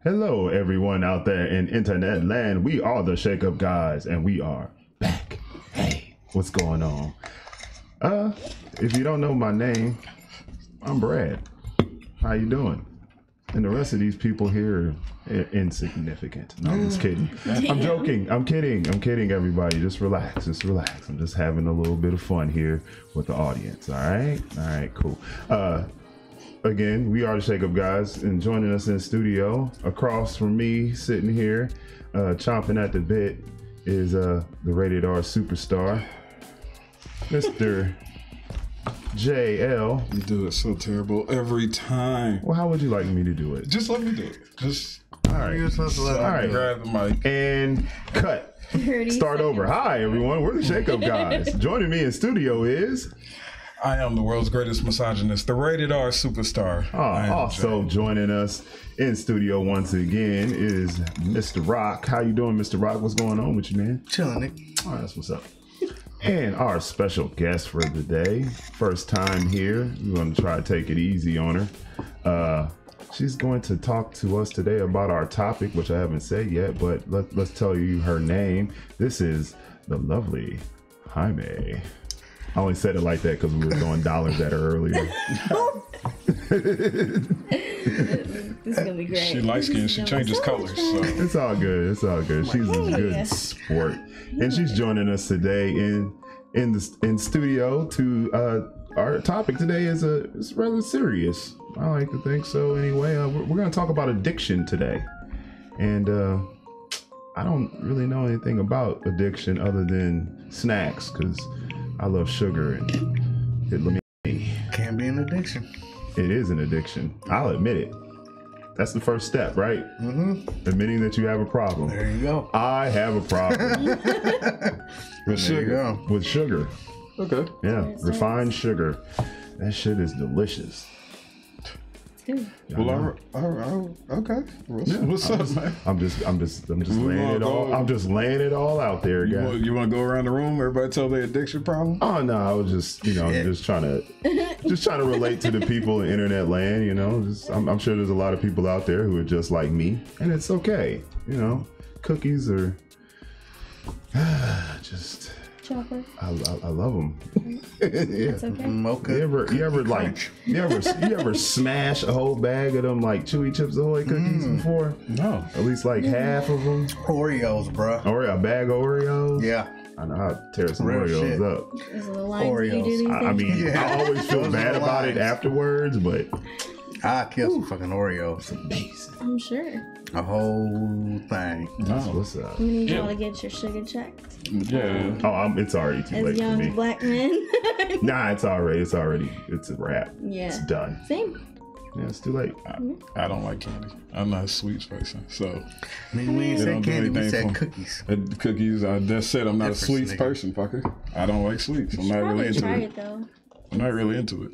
Hello, everyone out there in internet land. We are the Shake Up Guys, and we are back. Hey, what's going on? If you don't know my name, I'm Brad. How you doing? And the rest of these people here are insignificant. No, I'm just kidding. I'm joking. I'm kidding, everybody. Just relax. I'm just having a little bit of fun here with the audience. All right, cool. Again, we are the Shake Up Guys, and joining us in the studio, across from me, sitting here, chomping at the bit, is the rated R superstar, Mr. JL. You do it so terrible every time. Well, how would you like me to do it? Just let me do it. Just all right. You're supposed to let me grab the mic and cut. Start over. Hi, everyone. We're the Shake Up Guys. Joining me in studio is. I am the world's greatest misogynist, the rated R superstar. Also joining us in studio once again is Mr. Rock. How you doing, Mr. Rock? What's going on with you, man? Chilling, Nick. All right, that's what's up. And our special guest for the day, first time here. We're going to try to take it easy on her. She's going to talk to us today about our topic, which I haven't said yet, but let's tell you her name. This is the lovely Jaime. I only said it like that because we were throwing dollars at her earlier. This is gonna be great. She light skinned, she changes colors. So. It's all good. She's a good sport. And she's joining us today in studio to our topic today is rather serious. I like to think so anyway. We're gonna talk about addiction today. And I don't really know anything about addiction other than snacks, because I love sugar and it can be an addiction. It is an addiction. I'll admit it. That's the first step, right? Mm-hmm. Admitting that you have a problem. There you go. I have a problem with sugar. With sugar. Okay. Yeah, refined sugar. That shit is delicious. Well, okay. What's up, man? I'm just laying it all. I'm just laying it all out there, guys. You want to go around the room? Everybody tell their addiction problem? Oh no, I was just, just trying to relate to the people in internet land. I'm sure there's a lot of people out there who are just like me, and it's okay. Cookies are just. Chocolate. I love them. It's okay. Mocha. You ever smash a whole bag of them like Chewy Chips Ahoy cookies before? No. At least like half of them. Oreos, bro. A bag of Oreos. Yeah. I know how to tear some Real Oreos shit. up. Is it the lines Oreos. you do these I mean, I always feel bad about it afterwards, but I kill some fucking Oreos. it's amazing. I'm sure. A whole thing. That's what's up. We need y'all to get your sugar checked. Yeah. Oh, it's already too As late for young me. black men. Nah, it's a wrap. Yeah. It's done. Same. Yeah, it's too late. I don't like candy. I'm not a sweets person, so. I mean, we ain't They said don't do candy, we anything said for- cookies. Cookies, I just said I'm not a Difference, sweets nigga. person, fucker. I don't like sweets. I'm not really Probably into try it. it though. I'm not really into it.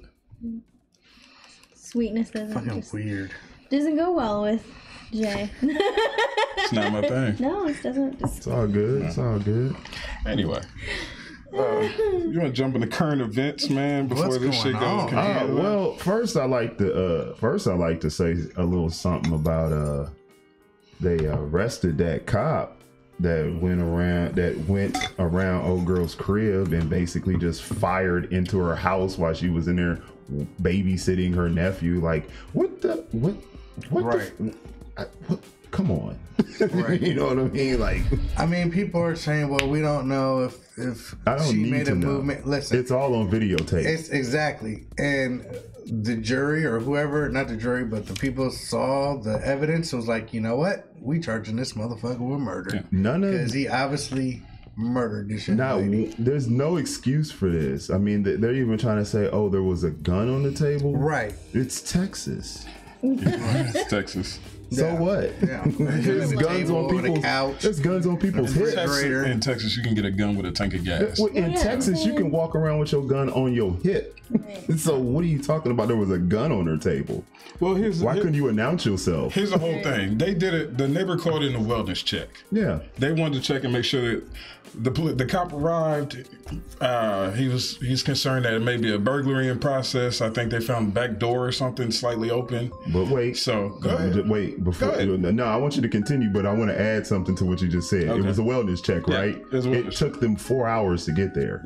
Sweetness doesn't Fucking weird. doesn't go well with Jay. It's not my thing. No, it doesn't. It's all good. It's all good. Anyway. You want to jump into current events, man, before What's this shit going on? goes completely left? Well, first I like to say a little something about they arrested that cop that went around old girl's crib and basically just fired into her house while she was in there babysitting her nephew. Like, what? Right. Come on. Right. You know what I mean? Like, I mean, people are saying, well, we don't know if I don't she need made to a know. movement. Listen, it's all on videotape. it's exactly. And the jury or whoever, not the jury, but the people saw the evidence, was like, you know what? We charging this motherfucker with murder. None of Because he obviously murdered this young lady. There's no excuse for this. I mean, they're even trying to say, oh, there was a gun on the table. Right. It's Texas. It's Texas. So Yeah. what? Yeah. There's guns on Over the people's couch. There's guns on people's hips. Refrigerator. In Texas, you can get a gun with a tank of gas. Well, in Texas, you can walk around with your gun on your hip. Right. So what are you talking about? There was a gun on her table. Well, Why couldn't you announce yourself? Here's the whole thing. They did it. The neighbor called in a wellness check. Yeah. They wanted to check and make sure that the cop arrived. He's concerned that it may be a burglary in process. I think they found the back door or something slightly open. But wait. So go ahead. Wait, before. Go ahead. No, I want you to continue, but I want to add something to what you just said. It Okay. was a wellness check, Yeah, right? it was a wellness It took them 4 hours to get there.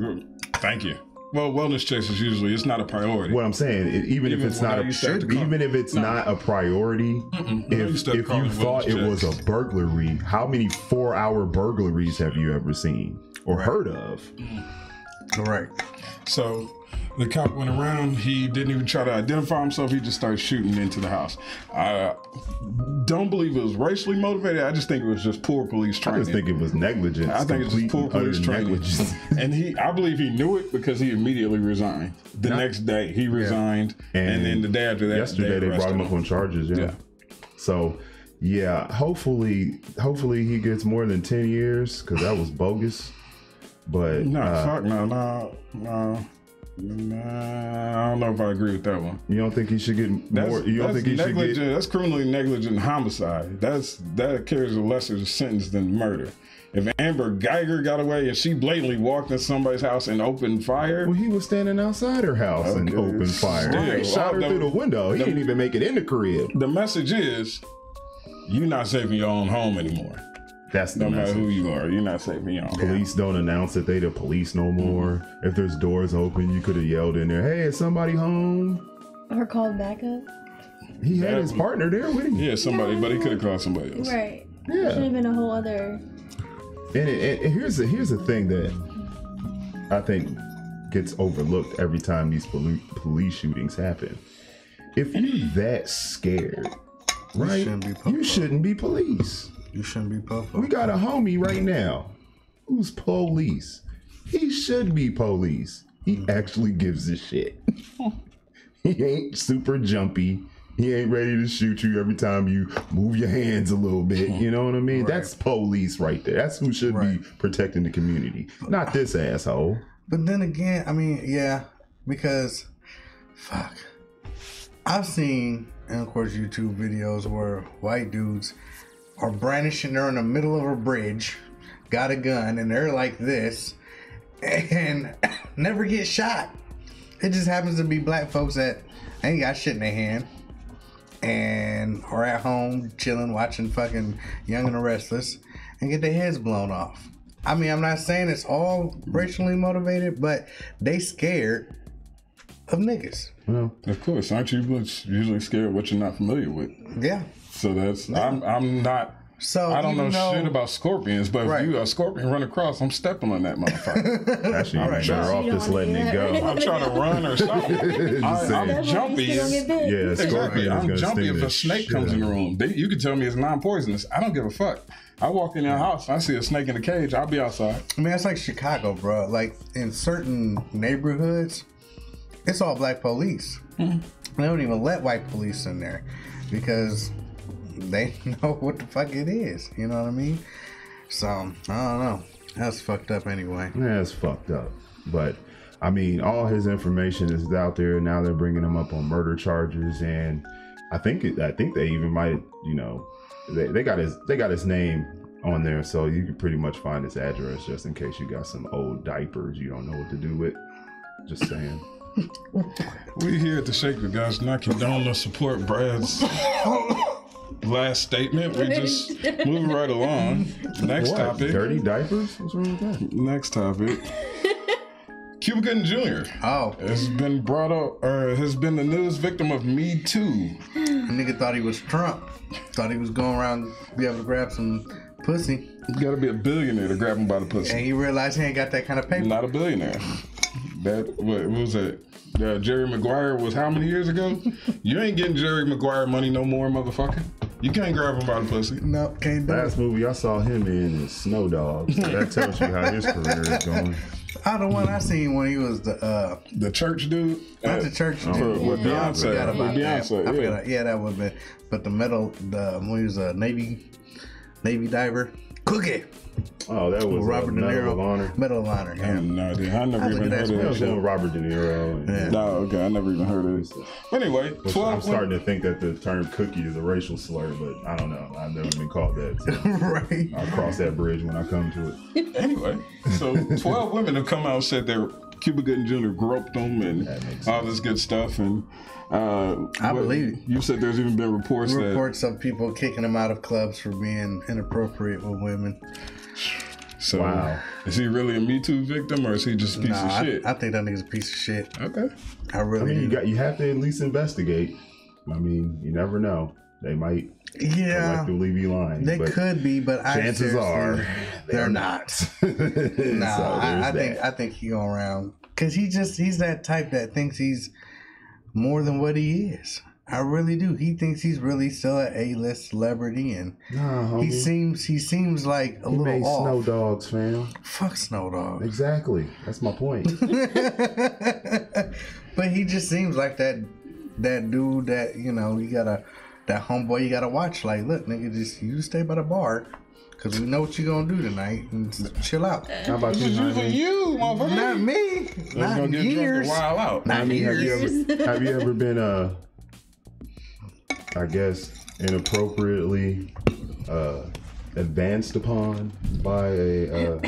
Thank you. Well, wellness checks is usually it's not a priority. What I'm saying, even if it's when not I a, used to have to call- even if it's not a priority, I used to if call you it thought it wellness was a burglary, how many 4-hour burglaries have you ever seen or heard of? Correct. So the cop went around. He didn't even try to identify himself. He just started shooting into the house. I don't believe it was racially motivated. I just think it was just poor police I training. just think it was negligence. I think it's just poor complete and police utter training. negligence. And I believe he knew it because he immediately resigned. The next day he resigned, and then the day after that, Yesterday they brought him up on charges. Yeah. So, yeah, hopefully he gets more than 10 years because that was bogus. But No, fuck no. I don't know if I agree with that one. you don't think he should get more? You don't think he should negligent. get? That's criminally negligent homicide. That carries a lesser sentence than murder. If Amber Geiger got away and she blatantly walked in somebody's house and opened fire, Well, he was standing outside her house and Okay, opened fire. still, He shot her through the window. He didn't even make it in the crib. the message is, you're not safe in your own home anymore. That's the No matter message. who you are, you're not safe in your own home. Police don't announce that they the police no more. If there's doors open, you could have yelled in there, "Hey, is somebody home?" Or called backup. He had his partner there with him. Yeah, somebody, but he could have called somebody else. Right. Yeah. Should have been a whole other. And here's the thing that I think gets overlooked every time these police shootings happen. If you're that scared, right, shouldn't be you shouldn't be police. You shouldn't be puffed We got a homie right now who's police. He should be police. He actually gives a shit. He ain't super jumpy. He ain't ready to shoot you every time you move your hands a little bit. You know what I mean? Right. That's police right there. That's who should be protecting the community, not this asshole. But then again, I mean, yeah, because fuck. I've seen, and of course, YouTube videos where white dudes are brandishing, they're in the middle of a bridge, got a gun, and they're like this, and never get shot. It just happens to be black folks that ain't got shit in their hand and are at home chilling, watching fucking Young and the Restless, and get their heads blown off. I mean, I'm not saying it's all racially motivated, but they scared of niggas. Well, Of course, aren't you usually scared of what you're not familiar with? Yeah. So that's I'm not. So I don't know even though- shit about scorpions, but Right. if you a scorpion run across, I'm stepping on that motherfucker. actually, you're Right. better off You don't just wanna letting do it that, go. right? I'm trying to run or something. Just saying. I'm jumpy. Still gonna get bit. Yeah, Exactly. scorpion is I'm gonna jumpy sting if the a snake shit comes in the out of room. You can tell me it's non-poisonous. I don't give a fuck. I walk in your house, I see a snake in a cage, I'll be outside. I mean, that's like Chicago, bro. Like in certain neighborhoods, it's all black police. They don't even let white police in there because they know what the fuck it is. You know what I mean? So I don't know. That's fucked up anyway. Yeah, it's fucked up. But I mean, all his information is out there. Now they're bringing him up on murder charges, and I think they even might, you know, they got his name on there, so you can pretty much find his address just in case you got some old diapers you don't know what to do with. Just saying. We here at the Shaker Guys not condone or support Brad's last statement. We just move right along. Next What? topic. Dirty diapers? What's wrong with that? Next topic. Cuba Gooding Jr. Oh, has been brought up, or has been the newest victim of Me Too. a nigga thought he was Trump. Thought he was going around be able to grab some pussy, You gotta be a billionaire to grab him by the pussy. and he realized he ain't got that kind of paper. Not a billionaire. What was that? Jerry Maguire was how many years ago? You ain't getting Jerry Maguire money no more, motherfucker. You can't grab him by the pussy. No, can't do Last it. movie I saw him in is Snow Dog. So that tells you how his career is going. The one I seen when he was the church dude. not the church dude. With I Beyonce. forgot With about that. Beyonce, I yeah. forgot. Yeah, that would have been. But when he was a Navy diver, Cookie. Oh, that was Robert De Medal of Niro. Honor. Medal of Honor. I have Yeah. no idea. I never I think even that's heard of That that was show. on Robert De Niro. And, Yeah. No, okay, I never even heard of it. Anyway, I'm 12 starting to think that the term cookie is a racial slur, but I don't know. I've never been called that. So Right. I'll cross that bridge when I come to it. Anyway, so 12 women have come out and said their Cuba Gooding Jr. groped them and That makes all this good stuff. And I believe it. You said there's even been reports Reports of people kicking him out of clubs for being inappropriate with women. So, Wow. is he really a Me Too victim or is he just a piece of shit? I think that nigga's a piece of shit. Okay. I really do. You have to at least investigate. I mean, you never know. They might Yeah, collectively be lying. they but could be, but chances are they're not. No, I think he going around because he's that type that thinks he's more than what he is. I really do. He thinks he's really still an A-list celebrity, and he seems like a little made off. Snow Dogs, fam. Fuck Snow Dog. Exactly. That's my point. But he just seems like that dude that you gotta that homeboy you gotta watch. Like, look, nigga, you stay by the bar. Cause we know what you're gonna do tonight, and just chill out. How about you, Jaime? You, motherfucker. Not me. Not gonna get drunk years. and wild out. Not years. Have you ever been I guess inappropriately advanced upon by a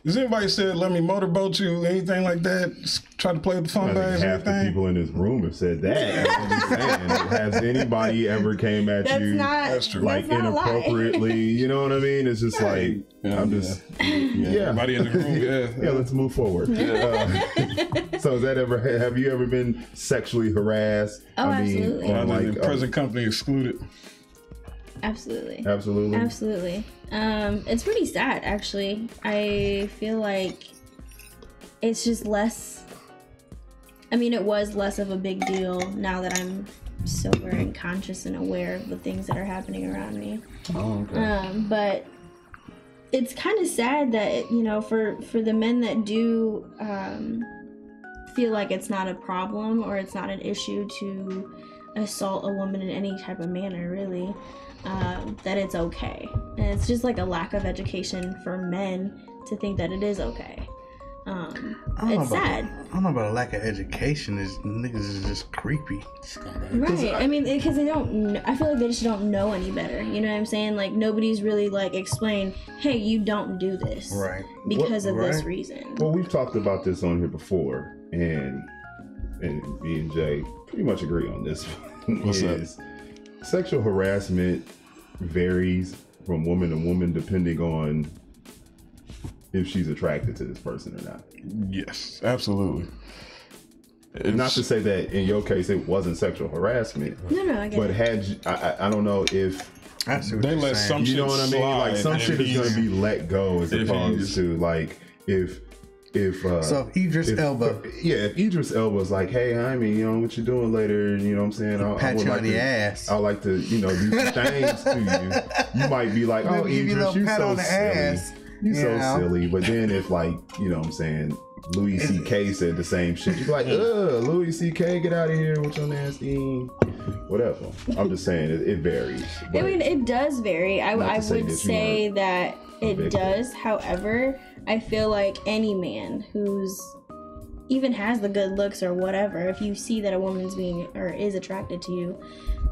Has anybody said, let me motorboat you, anything like that? Just try to play with the phone I bags think and half the everything? people in this room have said that. I'm just saying, has anybody ever came at That's you not. That's true. like that's not a lie. inappropriately? You know what I mean? It's just like I'm just Everybody in the room, yeah. Let's move forward. So have you ever been sexually harassed? Oh, absolutely. on Other than like present company excluded. Absolutely. absolutely. Absolutely. It's pretty sad, actually. I feel like it's just less. I mean, it was less of a big deal now that I'm sober and conscious and aware of the things that are happening around me. Oh, okay. But it's kind of sad that for the men that do feel like it's not a problem or it's not an issue to assault a woman in any type of manner, really. That it's okay. And it's just like a lack of education for men to think that it is okay. It's sad. I don't know about a lack of education. Is niggas is just creepy. Right. I mean, because they don't, I feel like they just don't know any better. You know what I'm saying? Like, nobody's really, like, explained, hey, you don't do this. Right. Because of this Right. reason. Well, we've talked about this on here before, and me and Jay pretty much agree on this. What's that? Sexual harassment varies from woman to woman depending on if she's attracted to this person or not. Yes, absolutely. Not to say that in your case it wasn't sexual harassment, No, I get but it. had I don't know if I see what They you're let saying. some you shit know what I mean. Like slide some if shit is he's- gonna be let go as if opposed he's- to like if So if Idris Elba if Idris Elba's like, hey, Jaime, you know what you doing later? You know what I'm saying? I pat would you like on the to, ass. I like to, do some things to you. You might be like, oh, Maybe give you a Idris, little you pat so on the silly. ass, You you so know? silly. But then if like, you know what I'm saying, Louis C.K. said the same shit, you'd be like, Louis C.K., get out of here with your nasty, whatever. I'm just saying, it varies. I But mean, it does vary. I Not to would say that you say are that it victim. does. However, I feel like any man who's even has the good looks or whatever, if you see that a woman's being or is attracted to you,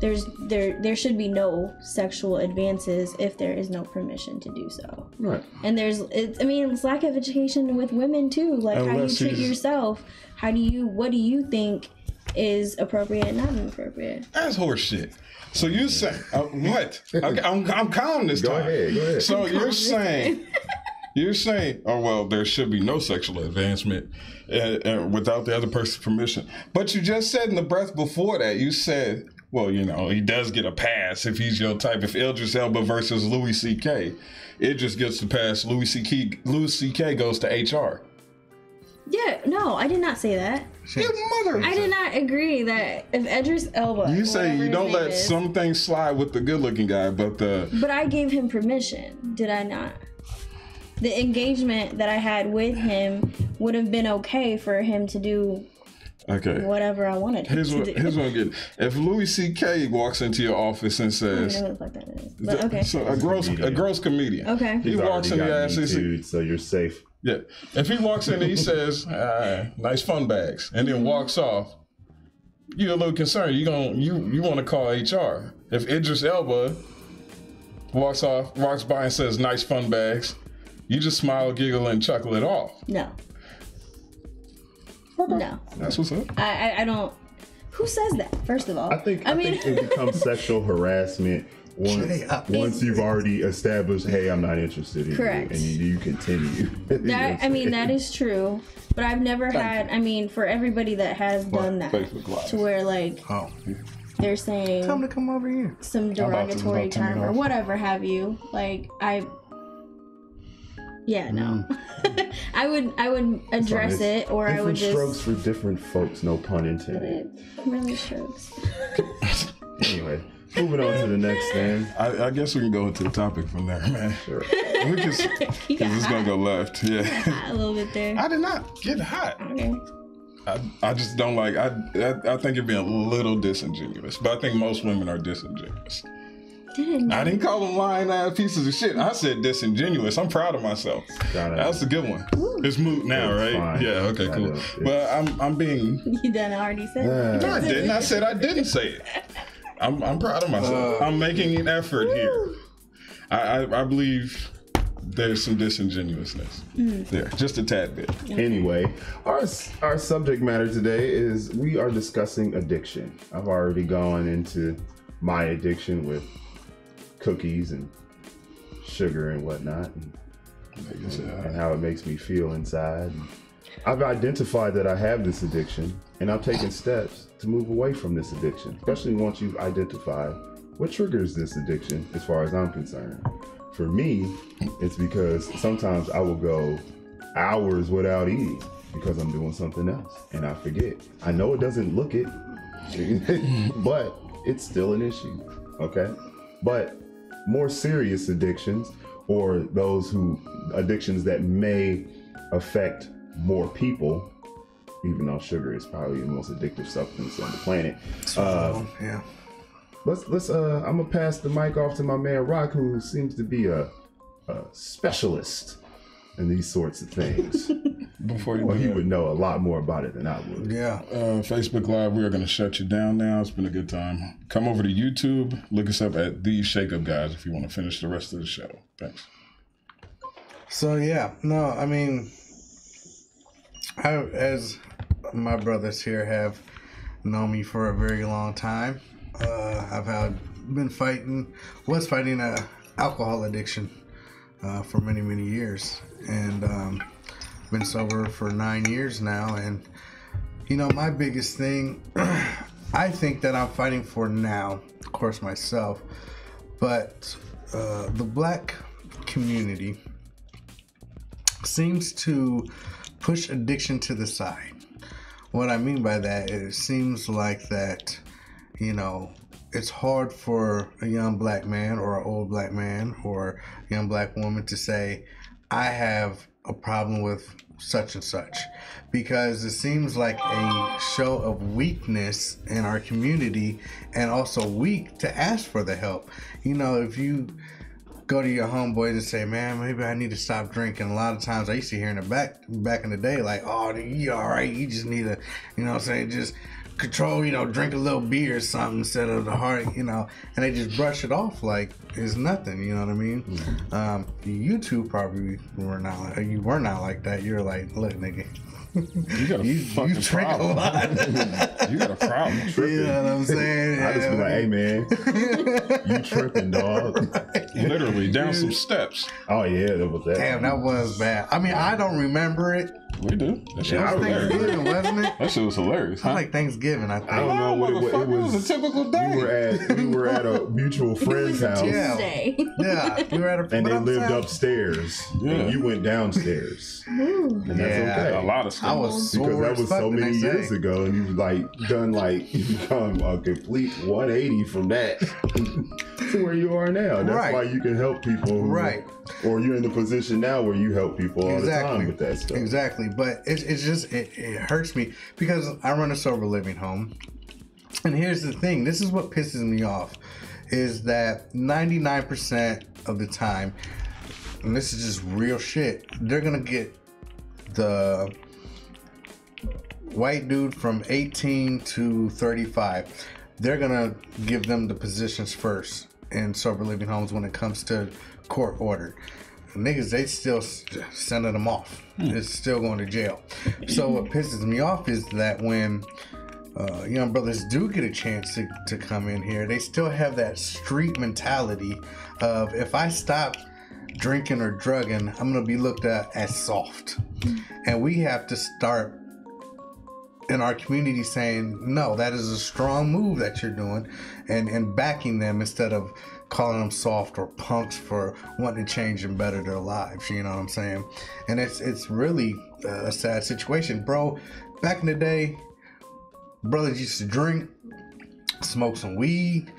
there should be no sexual advances if there is no permission to do so. right. And it's lack of education with women too. Like how you Unless treat she's- yourself. What do you think is appropriate and not inappropriate? That's horse shit. So you say what? Okay, I'm calm this Go time. ahead. So you're saying, oh well, there should be no sexual advancement without the other person's permission. But you just said in the breath before that, you said, well, he does get a pass if he's your type. If Idris Elba versus Louis C.K., it just gets the pass. Louis C.K. goes to HR. Yeah, no, I did not say that. Your mother. I did not agree that if Idris Elba. You say whatever you his don't name let is, some things slide with the good-looking guy, but the But I gave him permission, did I not? The engagement that I had with him would have been okay for him to do whatever I wanted him to do. Here's what I'm getting. If Louis C.K. walks into your office and I don't says, know what the fuck that is. But okay. So a gross comedian. Okay. He walks in the ass and says, so you're safe. yeah. If he walks in and he says, nice fun bags, and then walks off, you're a little concerned. You want to call HR. If Idris Elba walks by and says nice fun bags, you just smile, giggle, and chuckle it off. No. No. That's what's up. I don't. Who says that? First of all, I think it becomes sexual harassment once you've already established, hey, I'm not interested in Correct. you, and you continue. That is true. But I've never had. I mean, for everybody that has done that, to where like they're saying Tell him to come over here. some derogatory term or whatever have you. Like no. I would address it, or I would different just strokes for different folks. No pun intended. really strokes. Anyway, moving on to the next thing. I guess we can go into the topic from there, man. Sure. Because it's gonna go left. Yeah. Hot a little bit there. I did not get hot. Okay. I just don't like. I think you're being a little disingenuous, but I think most women are disingenuous. I didn't call them lying ass pieces of shit. I said disingenuous. I'm proud of myself. That's a good one. It's moot now, right? Fine. Yeah. Okay. Cool. But I'm being. You done already said it. No, I didn't. I said I didn't say it. I'm proud of myself. I'm making an effort here. I believe there's some disingenuousness there, just a tad bit. Anyway, our subject matter today is we are discussing addiction. I've already gone into my addiction with cookies and sugar and whatnot, and how it makes me feel inside. And I've identified that I have this addiction, and I've taken steps to move away from this addiction, especially once you've identified what triggers this addiction as far as I'm concerned. For me, it's because sometimes I will go hours without eating because I'm doing something else and I forget. I know it doesn't look it, but it's still an issue, okay? But more serious addictions, or addictions that may affect more people, even though sugar is probably the most addictive substance on the planet. Yeah. Let's I'm gonna pass the mic off to my man Rock, who seems to be a specialist in these sorts of things. He would know a lot more about it than I would. Yeah. Facebook Live, we are going to shut you down now. It's been a good time. Come over to YouTube. Look us up at The Shake Up Guys if you want to finish the rest of the show. Thanks. So, yeah. No, I mean, as my brothers here have known me for a very long time, was fighting a alcohol addiction for many, many years. And been sober for 9 years now, and my biggest thing I think that I'm fighting for now, of course myself, but the black community seems to push addiction to the side. What I mean by that is it seems like that it's hard for a young black man or an old black man or a young black woman to say, I have a problem with such and such, because it seems like a show of weakness in our community, and also weak to ask for the help. If you go to your homeboys and say, man, maybe I need to stop drinking, a lot of times I used to hear in the back in the day, like, oh, you all right, you just need to, just control, drink a little beer or something instead of the heart, and they just brush it off like it's nothing, you know what I mean? Mm-hmm. You two probably were not like that. You're like, look, nigga, you got a you drink a lot. You got a problem. You know what I'm saying? I just be like, hey man, you tripping, dog. Literally down some steps. Oh yeah, that was that. Damn, that was bad. I mean, I don't remember it We do. That shit Yeah, was I hilarious. Thanksgiving, wasn't it? That shit was hilarious. I Huh? like Thanksgiving, I think. I don't know what it was. It Motherfucker, was a typical day. We were at a mutual friend's house, Tuesday. Yeah, we were at a and but they I'm lived saying- upstairs, Yeah. and you went downstairs, Ooh. and that's Yeah, okay. A lot of I stuff. was Because sore that as was fuck so the many next years day. ago, and you've you become a complete 180 from that to where you are now. That's Right. why you can help people, Right. Or you're in the position now where you help people all the time with that stuff. Exactly, but it's just it hurts me because I run a sober living home, and here's the thing: this is what pisses me off, is that 99% of the time, and this is just real shit, they're gonna get the white dude from 18 to 35. They're gonna give them the positions first in sober living homes when it comes to court order. Niggas, they still sending them off. It's still going to jail. So what pisses me off is that when young brothers do get a chance to come in here, they still have that street mentality of, if I stop drinking or drugging, I'm going to be looked at as soft. And we have to start in our community saying, no, that is a strong move that you're doing, and backing them instead of calling them soft or punks for wanting to change and better their lives. You know what I'm saying? And it's really a sad situation, bro. Back in the day, brothers used to drink, smoke some weed,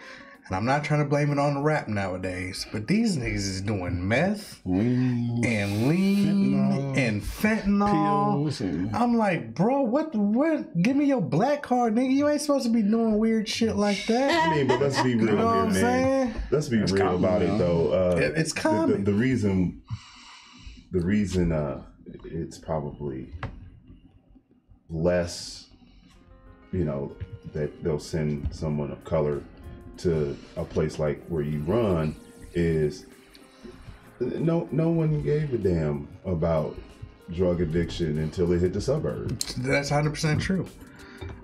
and I'm not trying to blame it on the rap nowadays, but these niggas is doing meth and lean and fentanyl. Pills and- I'm like, bro, what? Give me your black card, nigga. You ain't supposed to be doing weird shit like that. I mean, but let's be real You know what I'm here, man. saying? Let's be real common, about it, man. though. It's common. The reason it's probably less, that they'll send someone of color to a place like where you run is no one gave a damn about drug addiction until it hit the suburbs. That's 100% true.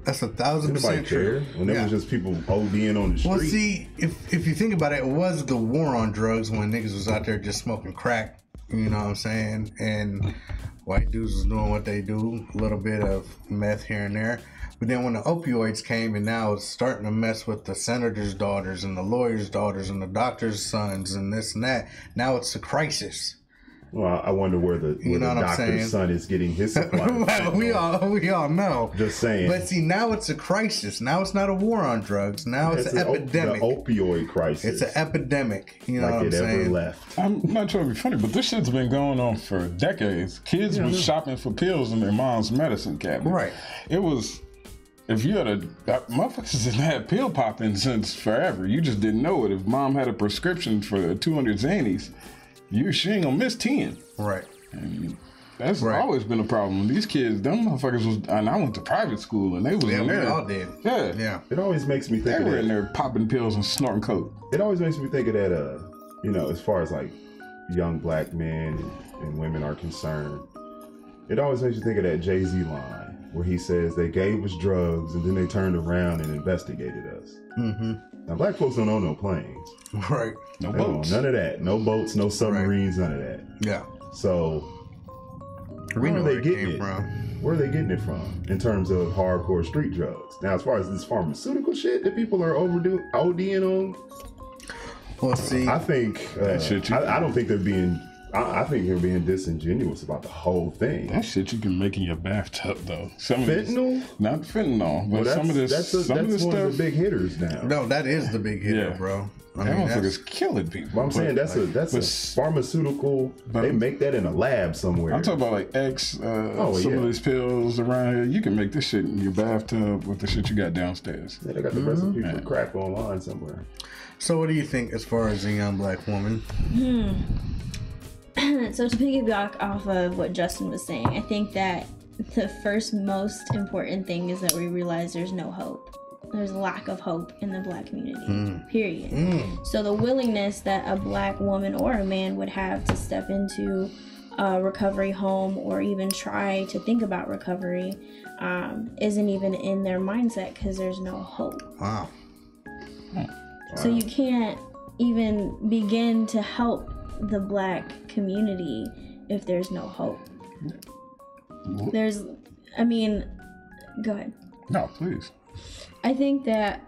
That's 1,000% Nobody true. cared when there was just people ODing on the street. Well, see, if you think about it, it was the war on drugs when niggas was out there just smoking crack. You know what I'm saying? And white dudes was doing what they do, a little bit of meth here and there. But then when the opioids came, and now it's starting to mess with the senator's daughters and the lawyer's daughters and the doctor's sons and this and that. Now it's a crisis. Well, I wonder where the know what I'm doctor's saying? son is getting his supply. Well, we all know. Just saying. But see, now it's a crisis. Now it's not a war on drugs. Now it's an epidemic. The opioid crisis. It's an epidemic. You know like what I'm it ever saying? left. I'm not trying to be funny, but this shit's been going on for decades. Kids was shopping for pills in their mom's medicine cabinet. Right. It was, if you had motherfuckers didn't have pill popping since forever. You just didn't know it. If mom had a prescription for 200 Xannies, she ain't gonna miss 10. Right. And that's Right. always been a problem. These kids, them motherfuckers was, and I went to private school and they was Yeah, in we there. all did. Yeah. Yeah. It always makes me They think of were in that. there popping pills and snorting coke. It always makes me think of that. As far as like young black men and women are concerned, it always makes you think of that Jay-Z line where he says they gave us drugs and then they turned around and investigated us. Mm-hmm. Now, black folks don't own no planes. Right. No They don't own boats. none of that. No boats, no submarines, none of that. Yeah. So We where know are where they it getting came it? from. Where are they getting it from in terms of hardcore street drugs? Now, as far as this pharmaceutical shit that people are ODing on, Well, see, I think I don't think they're being. I think they're being disingenuous about the whole thing. That shit you can make in your bathtub though. Some Fentanyl? of this, not fentanyl, but Well, some of this, that's some of this one stuff. of the big hitters now. no, that is the big hitter, Yeah. bro. I That mean, motherfucker's killing people. But I'm saying that's but a pharmaceutical. They make that in a lab somewhere. I'm talking about like some yeah. of these pills around here. You can make this shit in your bathtub with the shit you got downstairs. Yeah, they got the recipe for crack online somewhere. So, what do you think as far as a young black woman? So to piggyback off of what Justin was saying, I think that the first most important thing is that we realize there's no hope. There's a lack of hope in the black community, period. So the willingness that a black woman or a man would have to step into a recovery home or even try to think about recovery isn't even in their mindset because there's no hope. Wow. So you can't even begin to help the black community if there's no hope. I mean, go ahead. No, please. I think that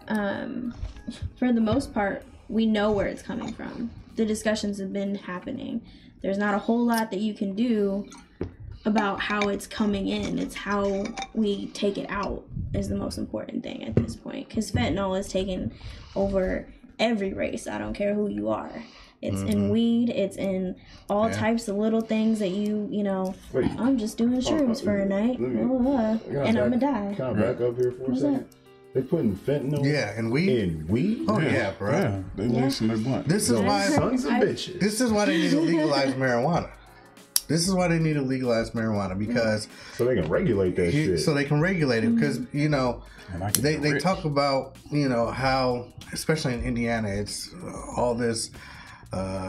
for the most part, we know where it's coming from. The discussions have been happening. There's not a whole lot that you can do about how it's coming in. It's how we take it out is the most important thing at this point. Because fentanyl is taking over every race. I don't care who you are. It's in weed. It's in all types of little things that you know. Wait. I'm just doing shrooms for a night. And I'm going to die. Can I back up here for a second? They putting fentanyl and weed? in weed? Oh, yeah, bro. Yeah, they lacing their blunt. This is why Sons of bitches. This is why they need to legalize marijuana. This is why they need to legalize marijuana, because so they can regulate that shit. So they can regulate it, because you know they talk about how, especially in Indiana, it's all this.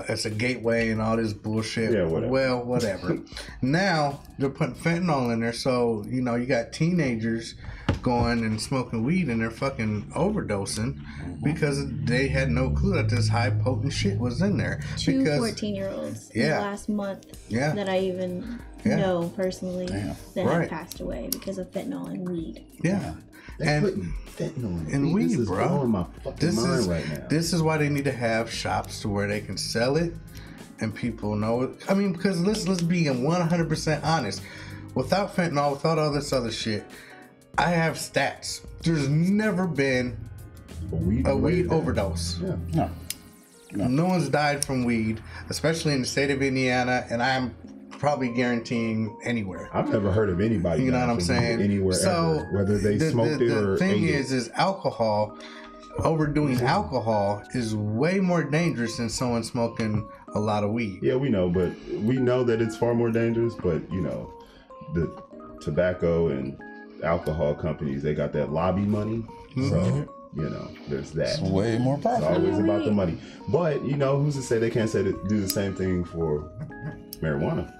It's a gateway and all this bullshit. Yeah, whatever. Well, whatever. Now they're putting fentanyl in there, so you got teenagers going and smoking weed and they're fucking overdosing because they had no clue that this high potent shit was in there. Two because 14-year-olds in the last month that I even know personally that have passed away because of fentanyl and weed. Yeah. They're putting fentanyl in weed, this is bro. blowing my fucking mind right now. This is why they need to have shops to where they can sell it and people know it. I mean, because let's be 100% honest. Without fentanyl, without all this other shit, I have stats. There's never been a weed overdose. Yeah. No one's died from weed, especially in the state of Indiana, and I'm probably guaranteeing anywhere. I've never heard of anybody. You know what I'm saying? Anywhere ever, whether they smoked it or the thing ate is alcohol. Overdoing alcohol is way more dangerous than someone smoking a lot of weed. Yeah, we know, but we know that it's far more dangerous. But the tobacco and alcohol companies, they got that lobby money. So there's that. It's way more It's profitable. always about the money. But who's to say they can't do the same thing for marijuana?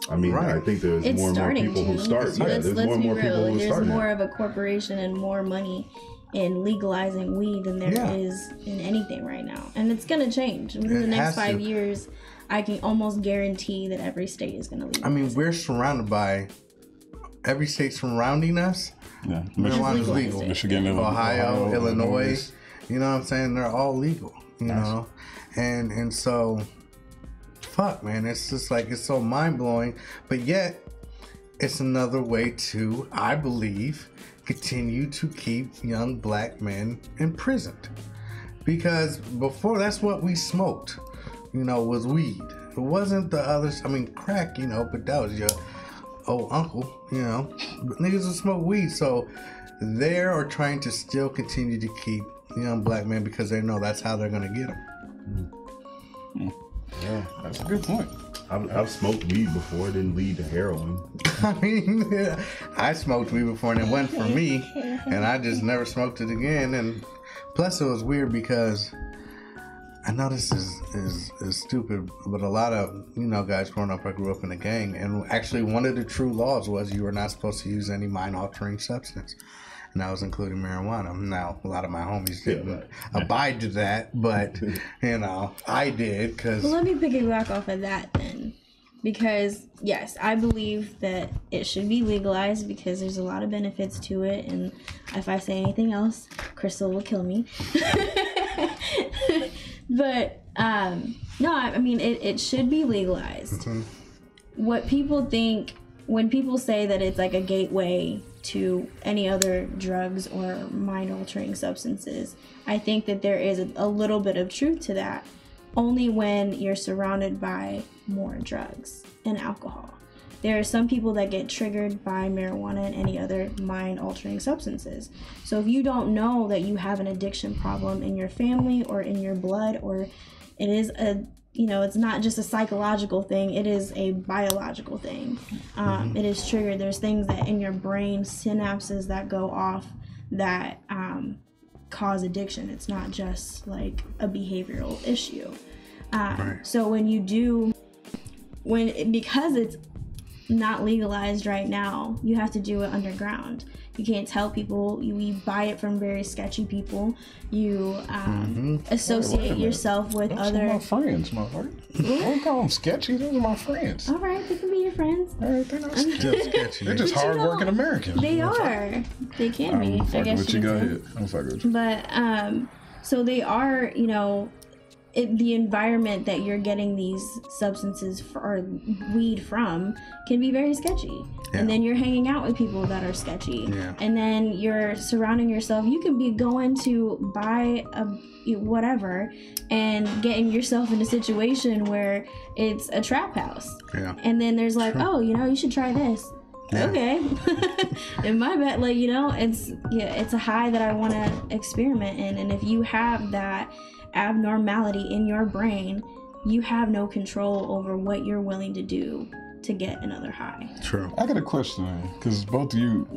I mean, I think there's it's more and more starting people who to. start. Let's there's more and be more real. people who There's start. more of a corporation and more money in legalizing weed than there is in anything right now, and it's gonna change within the next 5 years. I can almost guarantee that every state is gonna legalize. I mean, we're surrounded by every state surrounding us. Yeah, Marijuana is legal. Michigan, Ohio, Illinois. You know what I'm saying? They're all legal. You know, and so, fuck, man. It's just like it's so mind blowing, but yet it's another way to, I believe, continue to keep young black men imprisoned, because before that's what we smoked. Was weed. It wasn't the others. I mean, crack. But that was your old uncle. But niggas would smoke weed, so they are trying to still continue to keep young black men because they know that's how they're gonna get them. Yeah, that's a good point. I've smoked weed before. It didn't lead to heroin. I mean, I smoked weed before and it went for me, and I just never smoked it again. And plus, it was weird because I know this is stupid, but a lot of guys growing up, I grew up in a gang, and actually one of the true laws was you were not supposed to use any mind-altering substance, and that was including marijuana. Now, a lot of my homies didn't abide to that, but I did because. Well, let me piggyback off of that then, because yes, I believe that it should be legalized because there's a lot of benefits to it, and if I say anything else, Crystal will kill me. But no, I mean it should be legalized. Mm-hmm. What people think when people say that it's like a gateway to any other drugs or mind-altering substances, I think that there is a little bit of truth to that, only when you're surrounded by more drugs and alcohol. There are some people that get triggered by marijuana and any other mind-altering substances. So if you don't know that you have an addiction problem in your family or in your blood, or it is it's not just a psychological thing, it is a biological thing. It is triggered. There's things that in your brain, synapses that go off that cause addiction. It's not just like a behavioral issue. So because it's not legalized right now, you have to do it underground. You can't tell people. You buy it from very sketchy people. You associate yourself with Those other. are my friends, motherfucker. I don't call them sketchy. Those are my friends. All right, they can be your friends. All right, they're not sketchy. Still sketchy. They're just hardworking Americans. They are. They can be. I'm I fucking guess with you you. Go could say. ahead. I'm fucking with you. But so they are, the environment that you're getting these substances or weed from can be very sketchy. Yeah. And then you're hanging out with people that are sketchy. Yeah. And then you're surrounding yourself. You can be going to buy a whatever and getting yourself in a situation where it's a trap house. Yeah. And then there's like, oh, you should try this. Yeah. Okay. In my bet, it's a high that I want to experiment in. And if you have that abnormality in your brain, you have no control over what you're willing to do to get another high. True. I got a question, because both of you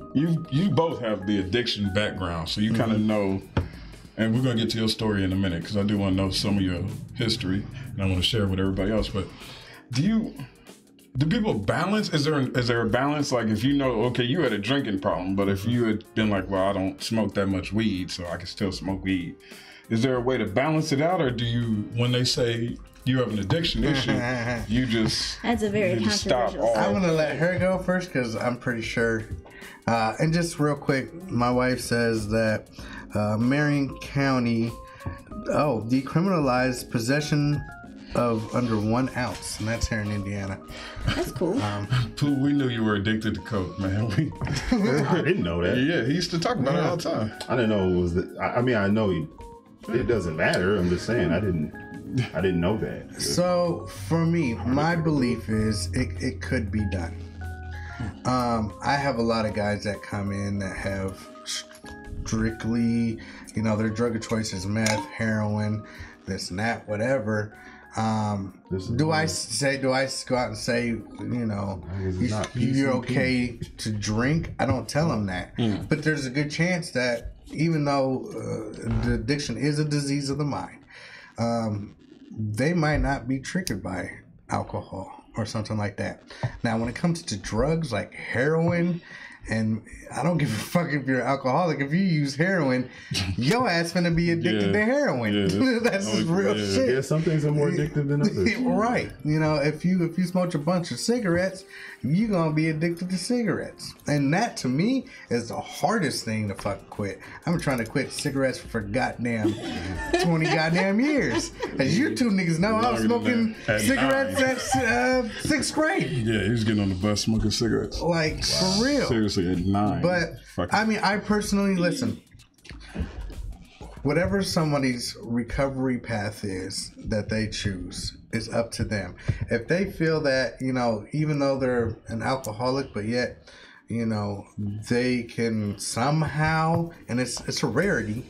both have the addiction background, so you kind of know. And we're gonna get to your story in a minute, because I do want to know some of your history, and I want to share it with everybody else. But do people balance? Is there a balance? Like, if okay, you had a drinking problem, but if you had been like, well, I don't smoke that much weed, so I can still smoke weed. Is there a way to balance it out, or do you, when they say you have an addiction issue, you just That's a very you just stop controversial all? I'm gonna let her go first because I'm pretty sure. And just real quick, my wife says that Marion County, decriminalized possession of under 1 ounce, and that's here in Indiana. That's cool. Pooh, we knew you were addicted to coke, man. I didn't know that. Yeah, he used to talk about it all the time. I didn't know it was. I mean, I know it doesn't matter. I'm just saying I didn't know that. So for me, my belief is it could be done. I have a lot of guys that come in that have strictly, their drug of choice is meth, heroin, this and that, whatever. Do I go out and say, you're okay to drink? I don't tell them that. But there's a good chance that even though the addiction is a disease of the mind, they might not be triggered by alcohol or something like that. Now, when it comes to drugs like heroin, and I don't give a fuck if you're an alcoholic. If you use heroin, your ass finna be addicted to heroin. Yeah, that's just real shit. Yeah, some things are more addictive than others. Right. If you smoke a bunch of cigarettes, you're gonna be addicted to cigarettes. And that, to me, is the hardest thing to fucking quit. I'm trying to quit cigarettes for goddamn 20 goddamn years. As you two niggas know, I was smoking cigarettes at 6th grade. Yeah, he was getting on the bus smoking cigarettes. Like, for real. Seriously, at 9. But, I personally, listen, whatever somebody's recovery path is that they choose is up to them. If they feel that, even though they're an alcoholic, but yet, they can somehow, and it's a rarity,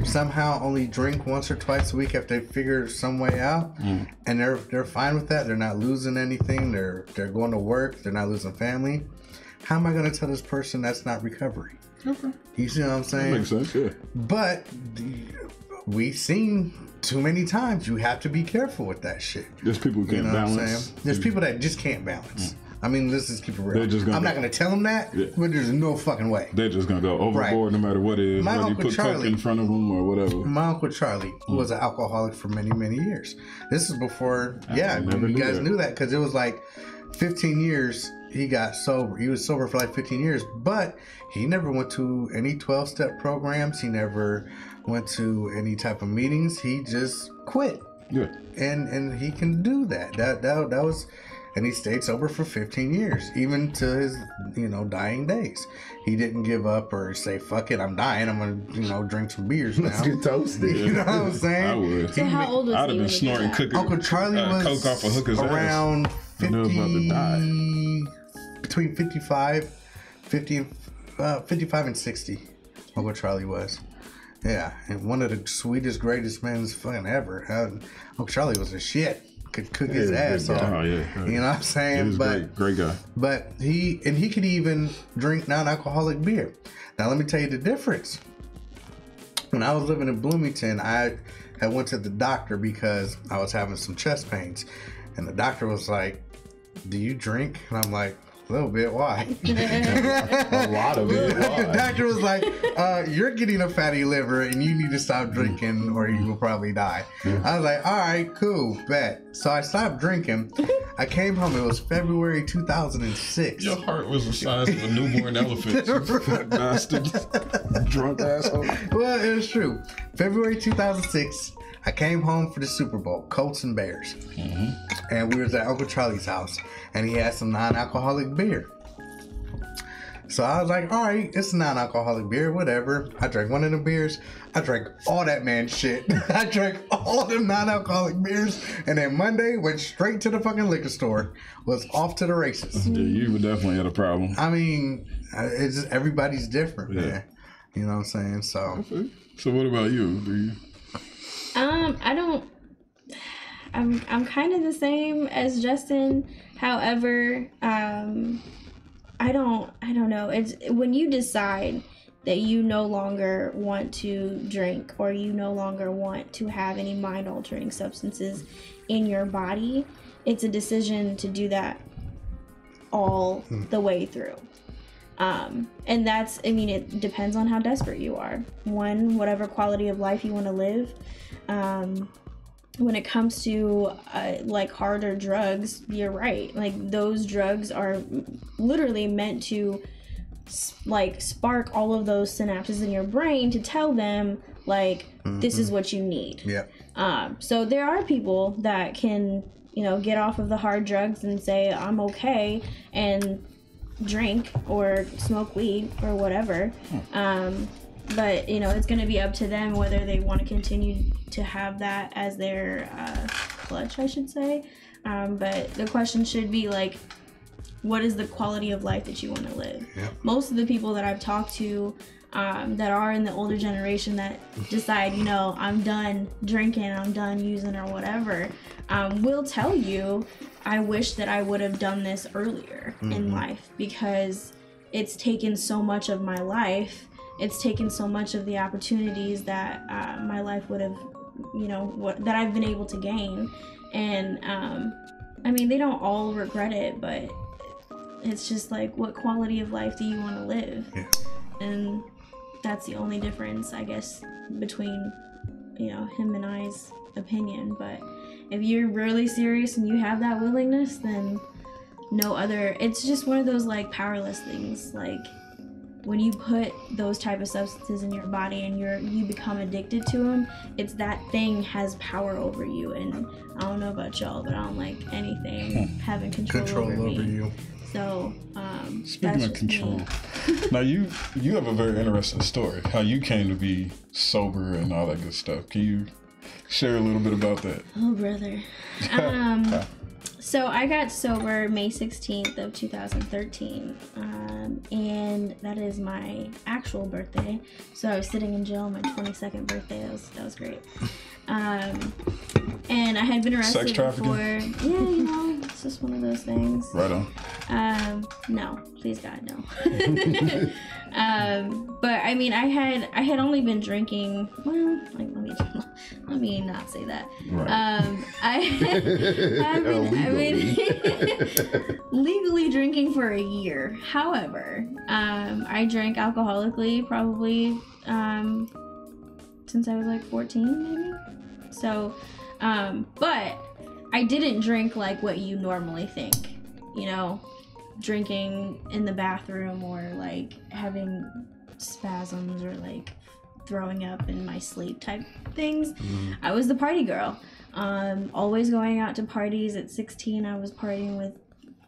somehow only drink once or twice a week if they figure some way out, and they're fine with that. They're not losing anything. They're going to work. They're not losing family. How am I going to tell this person that's not recovery? Okay. You see what I'm saying? That makes sense, yeah. But we've seen too many times you have to be careful with that shit. There's people who can't balance. What I'm saying? There's people that just can't balance. I mean, let's just keep it real. I'm not going to tell them that, but there's no fucking way. They're just going to go overboard no matter what it is. Whether you put coke in front of them or whatever. My Uncle Charlie was an alcoholic for many, many years. This is before, you guys knew that, because it was like 15 years he got sober. He was sober for like 15 years, but he never went to any 12-step programs. He never went to any type of meetings. He just quit. Yeah. And he can do that. That was, and he stayed sober for 15 years, even to his, dying days. He didn't give up or say, fuck it, I'm dying. I'm going to, drink some beers now. Let's get toasted. You know what I'm saying? I would. So how old was I'd he? have been snorting cookie. Uncle Charlie was coke off a hooker's around ass. 50, between 55 and 60. Uncle Charlie was. Yeah, and one of the sweetest, greatest men fucking ever. Uncle Charlie was a shit. Could cook his ass off. Oh, yeah. You know what I'm saying? He was great guy. But he could even drink non-alcoholic beer. Now let me tell you the difference. When I was living in Bloomington, I went to the doctor because I was having some chest pains. And the doctor was like, do you drink? And I'm like, A little bit. Why? A lot of it. The Why? doctor was like, you're getting a fatty liver and you need to stop drinking or you will probably die. I was like, all right, cool, bet. So I stopped drinking. I came home. It was February 2006. Your heart was the size of a newborn elephant. You fat bastard. Drunk asshole. Well, it was true. February 2006, I came home for the Super Bowl, Colts and Bears. And we was at Uncle Charlie's house, and he had some non-alcoholic beer. So I was like, all right, it's a non-alcoholic beer, whatever. I drank one of the beers. I drank all that man shit. I drank all them non-alcoholic beers. And then Monday, went straight to the fucking liquor store. Was off to the races. Yeah, you would definitely had a problem. I mean, it's just, everybody's different, man. You know what I'm saying? So what about you? Do you? I don't. I'm kind of the same as Justin. However, I don't know. It's when you decide that you no longer want to drink or you no longer want to have any mind-altering substances in your body, it's a decision to do that all the way through. And that's, I mean, it depends on how desperate you are. One, whatever quality of life you want to live. When it comes to like harder drugs, you're right. Like those drugs are literally meant to like spark all of those synapses in your brain to tell them like this is what you need. yeah. So there are people that can, you know, get off of the hard drugs and say I'm okay and drink or smoke weed or whatever. But you know, it's going to be up to them whether they want to continue to have that as their clutch, I should say. But the question should be like, what is the quality of life that you want to live? Yeah. Most of the people that I've talked to that are in the older generation that decide, you know, I'm done drinking, I'm done using or whatever, will tell you, I wish that I would have done this earlier in life because it's taken so much of my life. It's taken so much of the opportunities that my life would have, you know, that I've been able to gain. And I mean, they don't all regret it, but it's just like, what quality of life do you want to live? Yeah. And that's the only difference, I guess, between, you know, him and I's opinion. But if you're really serious and you have that willingness, then no other, it's just one of those like powerless things. Like when you put those type of substances in your body and you become addicted to them, it's that thing has power over you. And I don't know about y'all, but I don't like anything having control over me. you. So, Speaking of control, now you have a very interesting story. How you came to be sober and all that good stuff. Can you share a little bit about that? Oh, brother. So I got sober May 16th of 2013, and that is my actual birthday. So I was sitting in jail on my 22nd birthday. That was great. And I had been arrested Sex trafficking? before. Yeah, you know, it's just one of those things. Right on. No, please God, no. But I mean, I had only been drinking. Well, like let me not say that. Right. I've been legally drinking for a year. However, I drank alcoholically probably since I was like 14, maybe. So, but I didn't drink like what you normally think, you know, drinking in the bathroom or like having spasms or like throwing up in my sleep type things. I was the party girl. Always going out to parties. At 16, I was partying with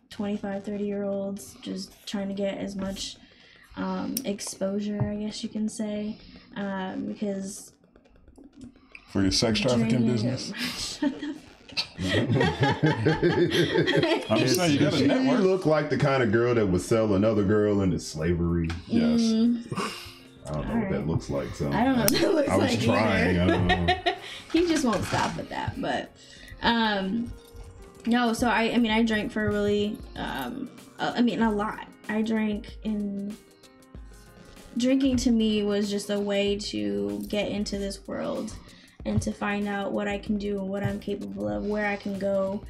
25, 30-year-olds, just trying to get as much exposure, I guess you can say, because For your sex trafficking business? Shut the I'm saying you got a She network. look like the kind of girl that would sell another girl into slavery. Yes. I don't know what that looks like. So I don't know what that looks I was like trying. either. I don't know. He just won't stop at that. But no, so I mean I drank for really a lot. I drank in drinking to me was just a way to get into this world and to find out what I can do and what I'm capable of, where I can go,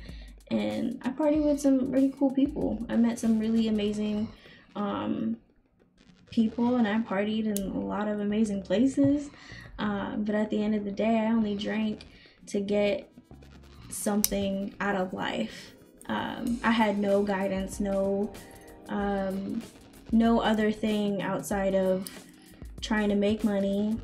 And I partied with some really cool people. I met some really amazing people, and I partied in a lot of amazing places. But at the end of the day, I only drank to get something out of life. I had no guidance, no other thing outside of trying to make money,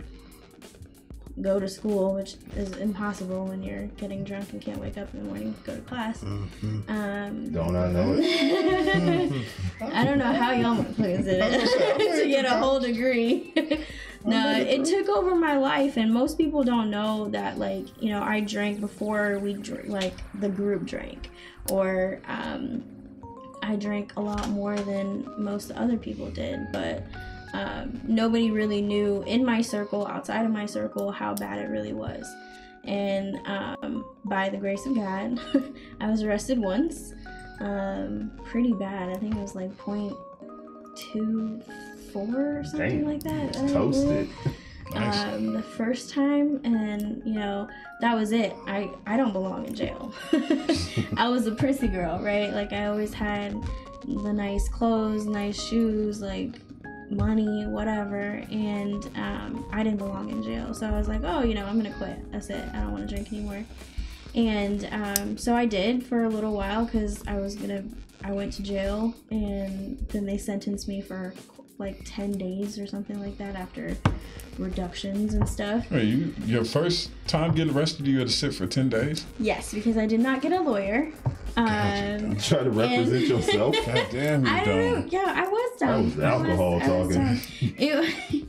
go to school, which is impossible when you're getting drunk and can't wake up in the morning to go to class. Don't I know it? I don't know how y'all motherfuckers did it to get a whole degree. No, it took over my life, and most people don't know that, like, you know, I drank before like the group drank, or I drank a lot more than most other people did, but nobody really knew in my circle, outside of my circle, how bad it really was. And by the grace of God, I was arrested once, pretty bad. I think it was like 0.24 or something like that. Toasted. The first time, and you know, that was it. I don't belong in jail. I was a prissy girl, right? Like, I always had the nice clothes, nice shoes, like money, whatever, and I didn't belong in jail. So I was like, oh, you know, I'm gonna quit. That's it. I don't want to drink anymore. And so I did for a little while, because I went to jail, and then they sentenced me for like 10 days or something like that after reductions and stuff. Wait, your first time getting arrested, you had to sit for 10 days? Yes, because I did not get a lawyer. Try to represent yourself. God damn, you I don't know. Yeah, I was dumb. That was the alcohol talking.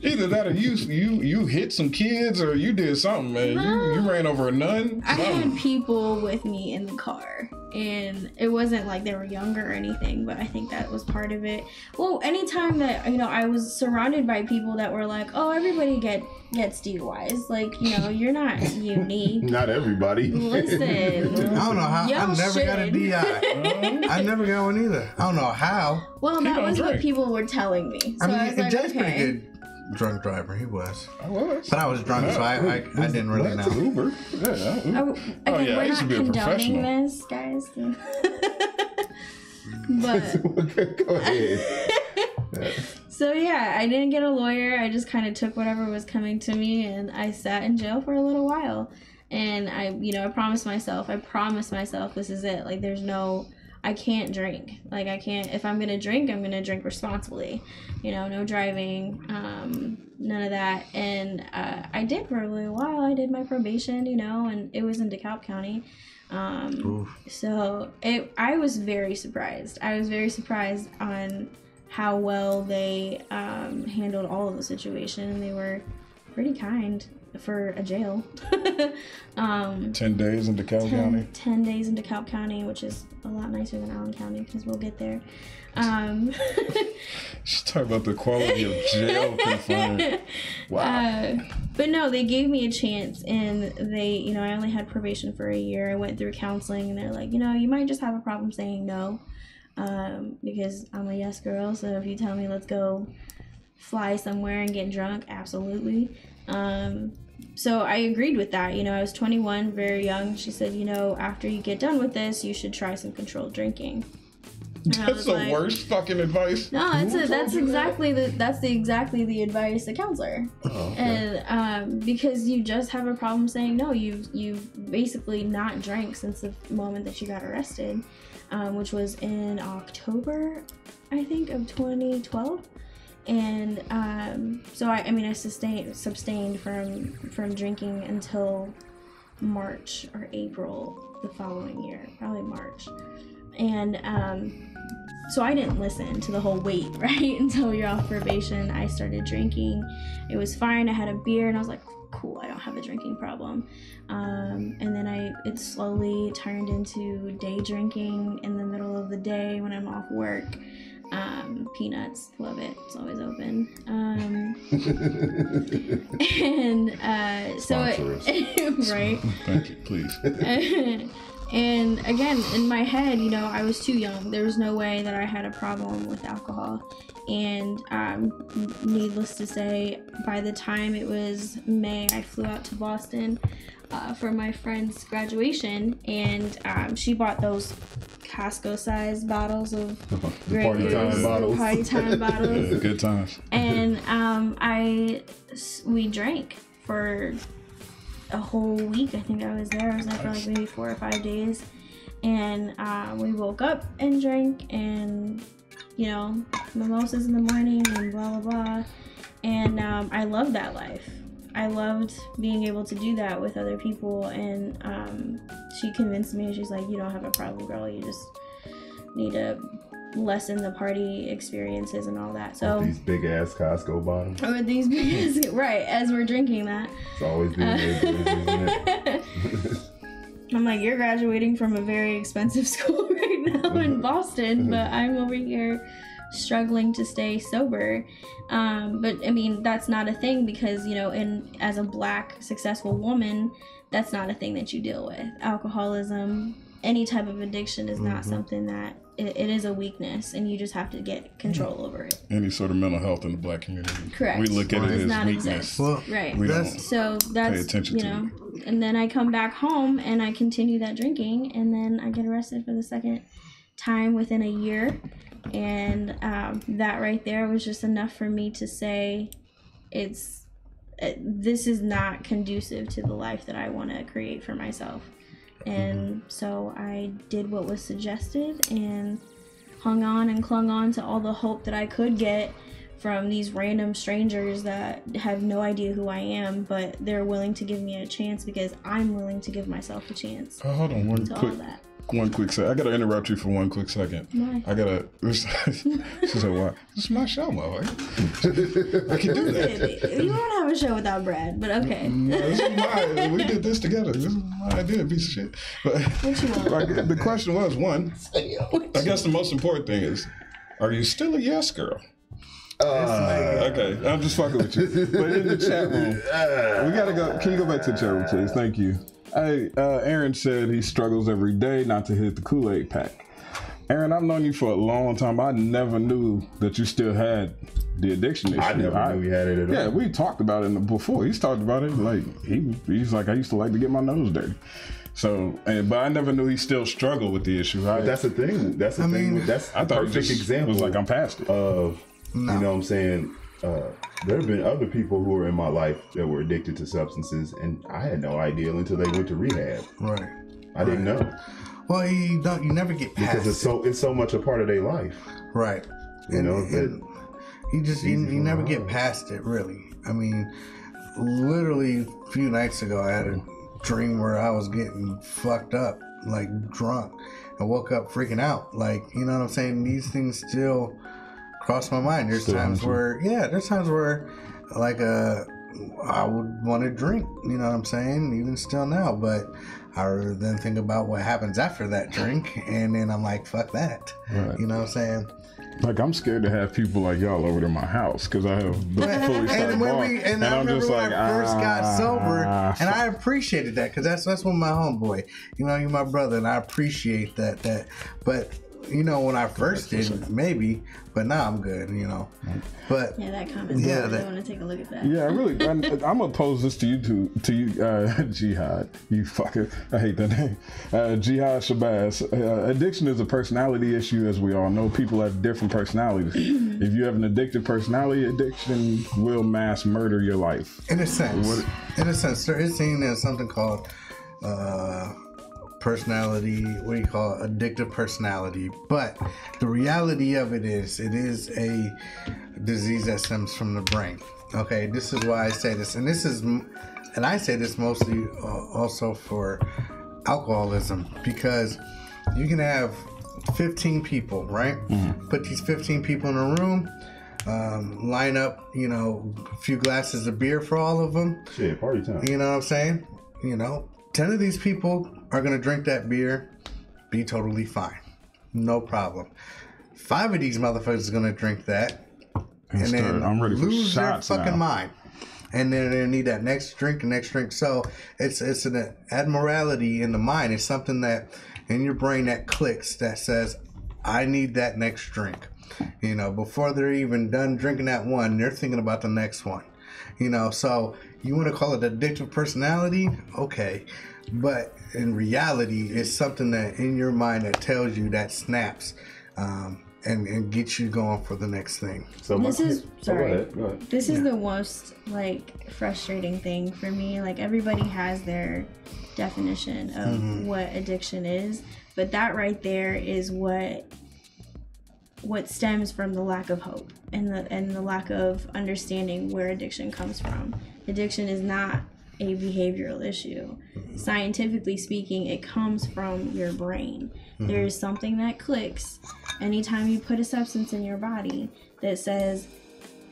Either that, or you hit some kids, or you did something, man. You ran over a nun. I had people with me in the car, and it wasn't like they were younger or anything, but I think that was part of it. Well, anytime that, you know, I was surrounded by people that were like, oh, everybody gets DUIs. Like, you know, you're not unique. Not everybody. Listen. I don't know how. Y'all I never got a should. DI. I never got one either. I don't know how. Well, that was what people were telling me. So I was like, Jay's okay. pretty good drunk driver. He was. I was. But I was drunk, so I didn't really know. Uber. Yeah. Again, I we're used to not be a condoning professional. this, guys. But Go ahead. so yeah, I didn't get a lawyer. I just kind of took whatever was coming to me, and I sat in jail for a little while. And I promised myself this is it. Like, I can't drink. Like, I can't, if I'm gonna drink, I'm gonna drink responsibly. You know, no driving, none of that. And I did for a little while. I did my probation, you know, and it was in DeKalb County. So I was very surprised. I was very surprised on how well they handled all of the situation. They were pretty kind for a jail. 10 days in DeKalb County. 10 days in DeKalb County, which is a lot nicer than Allen County, because we'll get there. Just talk about the quality of jail confinement. Wow. But no, they gave me a chance, and they, you know, I only had probation for a year. I went through counseling, and they're like, you know, you might just have a problem saying no, because I'm a yes girl. So if you tell me let's go fly somewhere and get drunk, absolutely. So I agreed with that. You know, I was 21, very young. She said, you know, after you get done with this, you should try some controlled drinking. That's the worst fucking advice. No, that's exactly the advice the counselor. Oh, okay. And because you just have a problem saying no. You've basically not drank since the moment that you got arrested, which was in October, I think, of 2012. And so I sustained from drinking until March or April the following year, probably March. And so I didn't listen to the whole wait, right? Until you're off probation, I started drinking. It was fine. I had a beer, and I was like, cool, I don't have a drinking problem. And then it slowly turned into day drinking in the middle of the day when I'm off work. Peanuts, love it. It's always open. So right. Thank you, please. And again, in my head, you know, I was too young. There was no way that I had a problem with alcohol. And needless to say, by the time it was May, I flew out to Boston. for my friend's graduation, and she bought those Costco-sized bottles of Grey party time Goose, bottles. party time bottles, Good times. and we drank for a whole week. I think I was there. I was there for like maybe 4 or 5 days, and we woke up and drank, and you know, mimosas in the morning and blah blah blah, and I loved that life. I loved being able to do that with other people, and she convinced me. She's like, "You don't have a problem, girl. You just need to lessen the party experiences and all that." So These big ass Costco bottles. with these big, right, as we're drinking that, It's always been isn't it? I'm like, "You're graduating from a very expensive school right now in Boston, but I'm over here struggling to stay sober." But I mean, that's not a thing because, you know, as a Black successful woman, that's not a thing that you deal with. Alcoholism, any type of addiction is not something that it is a weakness, and you just have to get control over it. Any sort of mental health in the Black community. Correct. We look at it Does as not weakness. exist. Well, Right. We That's- don't. So that's, attention you to know, and then I come back home and I continue that drinking, and then I get arrested for the second time within a year. And that right there was just enough for me to say, this is not conducive to the life that I want to create for myself. And so I did what was suggested and hung on and clung on to all the hope that I could get from these random strangers that have no idea who I am, but they're willing to give me a chance because I'm willing to give myself a chance Oh, hold on, to all that. one quick second. I gotta interrupt you for one quick second. Why? I gotta. She said, "Why? This is my show, motherfucker. I can do that." You won't have a show without Brad, but okay. No, this is my. We did this together. This is my idea, piece of shit. But What you want? like, the question was one. I guess the most important thing is, are you still a yes girl? Okay, I'm just fucking with you. But in the chat room, we gotta go. Can you go back to the chat room, please? Thank you. Hey, Aaron said he struggles every day not to hit the Kool-Aid pack. Aaron, I've known you for a long time. I never knew that you still had the addiction issue. I never knew he had it at all. Yeah, we talked about it before. He's talked about it. Like he's like, I used to like to get my nose dirty. So, but I never knew he still struggled with the issue. But that's the thing. That's the thing. That's I the thought perfect it example. was like I'm past it. Of you know what I'm saying. There have been other people who were in my life that were addicted to substances, and I had no idea until they went to rehab. Right. I didn't know Well, you never get past because it. it's so much a part of their life. Right. You know, and you never get past it, really. I mean, literally a few nights ago, I had a dream where I was getting fucked up, like drunk. I woke up freaking out. Like, you know what I'm saying? These things still cross my mind. There's times where, like, I would want to drink, you know what I'm saying? Even still now, but I then think about what happens after that drink, and then I'm like, fuck that. Right. You know what I'm saying? Like, I'm scared to have people like y'all over to my house because I have the fully stocked And bar. I remember when I first got sober, and fuck. I appreciated that because that's when my homeboy, you know, you're my brother, and I appreciate that. But you know, when I first did, maybe, but now I'm good, you know. But Yeah, that comment. Yeah, I that- want to take a look at that. Yeah, I'm gonna pose this to you, Jihad. You fucker, I hate that name. Jihad Shabazz. Addiction is a personality issue, as we all know. People have different personalities. If you have an addictive personality, addiction will mass murder your life. in a sense, there is seen as something called personality, what do you call it? Addictive personality. But the reality of it is a disease that stems from the brain. Okay, this is why I say this, and I say this mostly also for alcoholism, because you can have 15 people, right? Put these 15 people in a room, line up, you know, a few glasses of beer for all of them. Shit, party time. You know what I'm saying? You know, 10 of these people are going to drink that beer, be totally fine. No problem. 5 of these motherfuckers are going to drink that and then I'm ready for lose shots their fucking now. mind. And then they need that next drink. So it's an abnormality in the mind. It's something that in your brain that clicks that says, I need that next drink. You know, before they're even done drinking that one, they're thinking about the next one. You know, so you want to call it addictive personality? Okay. But in reality, it's something that in your mind that tells you that snaps and gets you going for the next thing. So This is sorry. Go ahead. This is the most like frustrating thing for me. Like everybody has their definition of what addiction is, but that right there is what stems from the lack of hope and the lack of understanding where addiction comes from. Addiction is not a behavioral issue. Scientifically speaking, it comes from your brain. There is something that clicks anytime you put a substance in your body that says,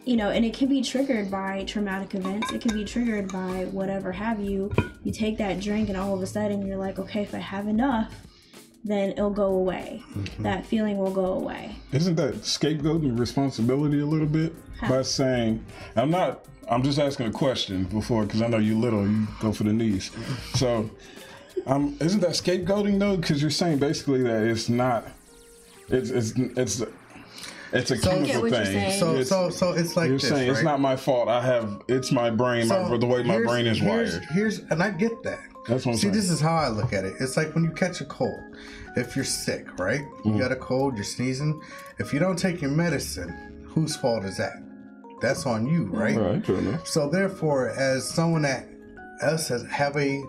you know, and it can be triggered by traumatic events. It can be triggered by whatever have you. You take that drink and all of a sudden you're like, okay, if I have enough, then it'll go away. That feeling will go away. Isn't that scapegoating responsibility a little bit? By saying, I'm just asking a question before, because I know you little, you go for the knees. So, isn't that scapegoating though? Because you're saying basically that it's not, it's a chemical thing. So it's like you're this, saying right? it's not my fault. It's my brain, the way my brain is wired. And I get that. That's what I'm saying. This is how I look at it. It's like when you catch a cold. If you're sick, right? You got a cold, you're sneezing. If you don't take your medicine, whose fault is that? That's on you, right? Right, true enough. So therefore, as someone that have a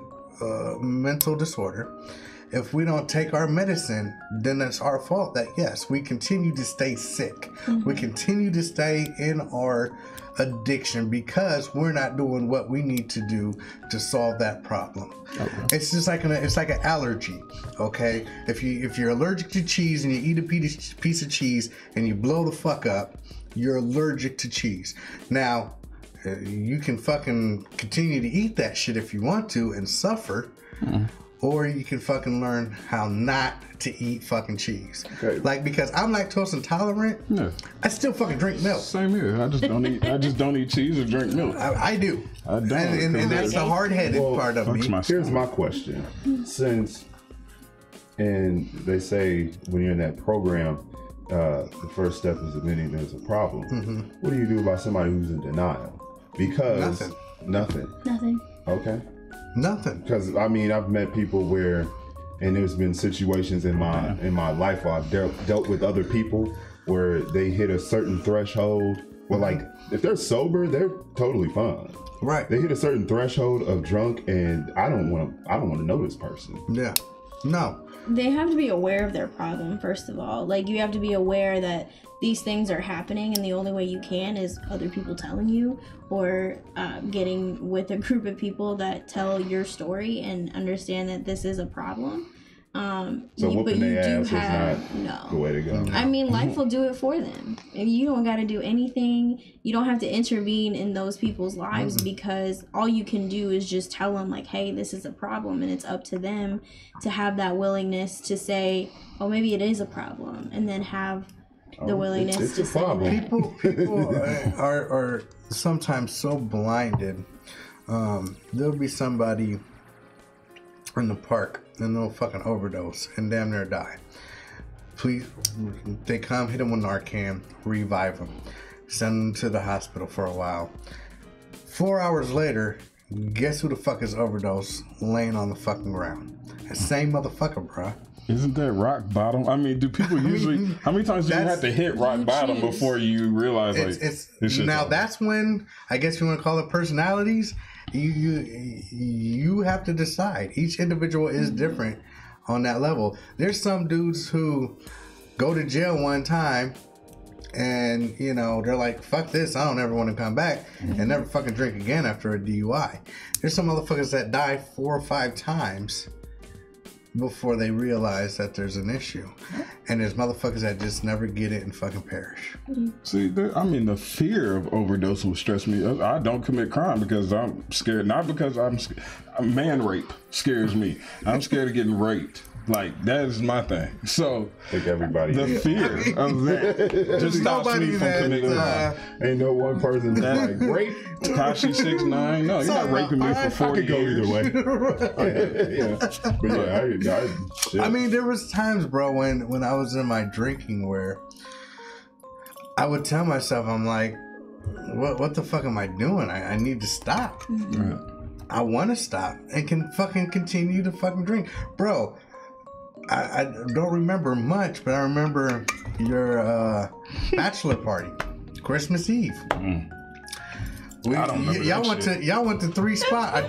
mental disorder, if we don't take our medicine, then that's our fault that yes, we continue to stay sick. We continue to stay in our addiction because we're not doing what we need to do to solve that problem. Okay. It's just like it's like an allergy. Okay, if you're allergic to cheese and you eat a piece of cheese and you blow the fuck up, you're allergic to cheese. Now, you can fucking continue to eat that shit if you want to and suffer. Or you can fucking learn how not to eat fucking cheese. Okay. Like, because I'm lactose intolerant, I still fucking drink milk. Same here. I just don't eat cheese or drink milk. I do. I don't. And that's the hard-headed part of me. Here's my question. And they say when you're in that program, the first step is admitting there's a problem. What do you do about somebody who's in denial? Because nothing. Okay. Nothing. Because I mean, I've met people where, and there's been situations in my life where I've dealt with other people where they hit a certain threshold. Well, like if they're sober, they're totally fine. Right. They hit a certain threshold of drunk, and I don't want to know this person. Yeah. No. They have to be aware of their problem, first of all. Like, you have to be aware that these things are happening, and the only way you can is other people telling you, or getting with a group of people that tell your story and understand that this is a problem. So whooping their ass is not the way to go. I mean, life will do it for them. You don't got to do anything. You don't have to intervene in those people's lives because all you can do is just tell them, like, hey, this is a problem, and it's up to them to have that willingness to say, oh, maybe it is a problem, and then have the willingness it's to a say problem. People are sometimes so blinded. There'll be somebody in the park and they'll fucking overdose and damn near die. Please, they come, hit them with Narcan, revive them, send them to the hospital for a while. 4 hours later, guess who the fuck is overdosed laying on the fucking ground? The same motherfucker, bruh. Isn't that rock bottom? I mean, do people usually? How many times do you have to hit rock bottom before you realize that's when, I guess you want to call it personalities. You have to decide. Each individual is different on that level. There's some dudes who go to jail one time and, you know, they're like, fuck this, I don't ever want to come back and never fucking drink again after a DUI. There's some motherfuckers that die 4 or 5 times before they realize that there's an issue. And there's motherfuckers that just never get it and fucking perish. See, the fear of overdose will stress me. I don't commit crime because I'm scared. Not because I'm scared. Man rape scares me. I'm scared of getting raped. Like, that is my thing. So, I think everybody the fear of that just stops me from committing crime. Ain't no one person that's like, rape. Takashi 6ix9ine. No, you're not raping me for 40 years. I could go either way. But yeah, I mean, there was times, bro, when I was in my drinking where I would tell myself, I'm like, what the fuck am I doing? I need to stop. Right. I want to stop and can fucking continue to fucking drink. Bro, I don't remember much, but I remember your bachelor party, Christmas Eve. I don't remember Y'all went to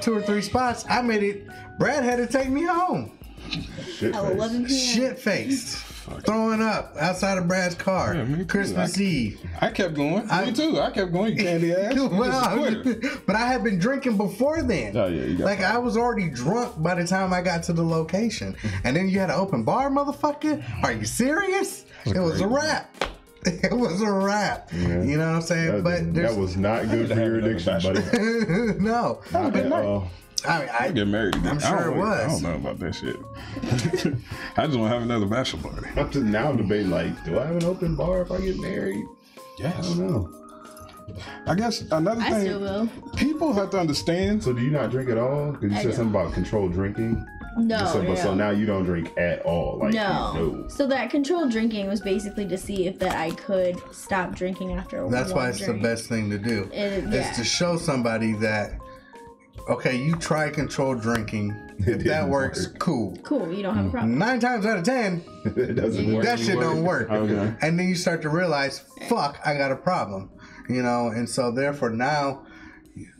2 or 3 spots. I made it. Brad had to take me home. Shit At face. 11 p.m. Shit faced. Throwing up outside of Brad's car. Yeah, me too. Christmas Eve. I kept going. Me too. I kept going. You candy ass. You just a quitter. But I had been drinking before then. Oh, yeah, you got like I was already drunk by the time I got to the location. And then you had an open bar, motherfucker? Are you serious? It was a wrap. It was a wrap. Yeah. You know what I'm saying? That was not good for your addiction, buddy. No. Not at all. I get married. I'm sure it was. I don't know about that shit. I just want to have another bachelor party. I'm just now debating, like, do I have an open bar if I get married? Yes. I don't know. I guess another I thing, still will. people have to understand. So do you not drink at all? Because you I said don't. something about controlled drinking. No, So now you don't drink at all. Like, no. So that controlled drinking was basically to see if that I could stop drinking after a That's why it's drink. the best thing to do. It's to show somebody that, okay, you try controlled drinking. If that works, cool. Cool, you don't have a problem. 9 times out of 10, it doesn't work. that shit don't work. Okay. And then you start to realize, fuck, I got a problem. You know, and so therefore now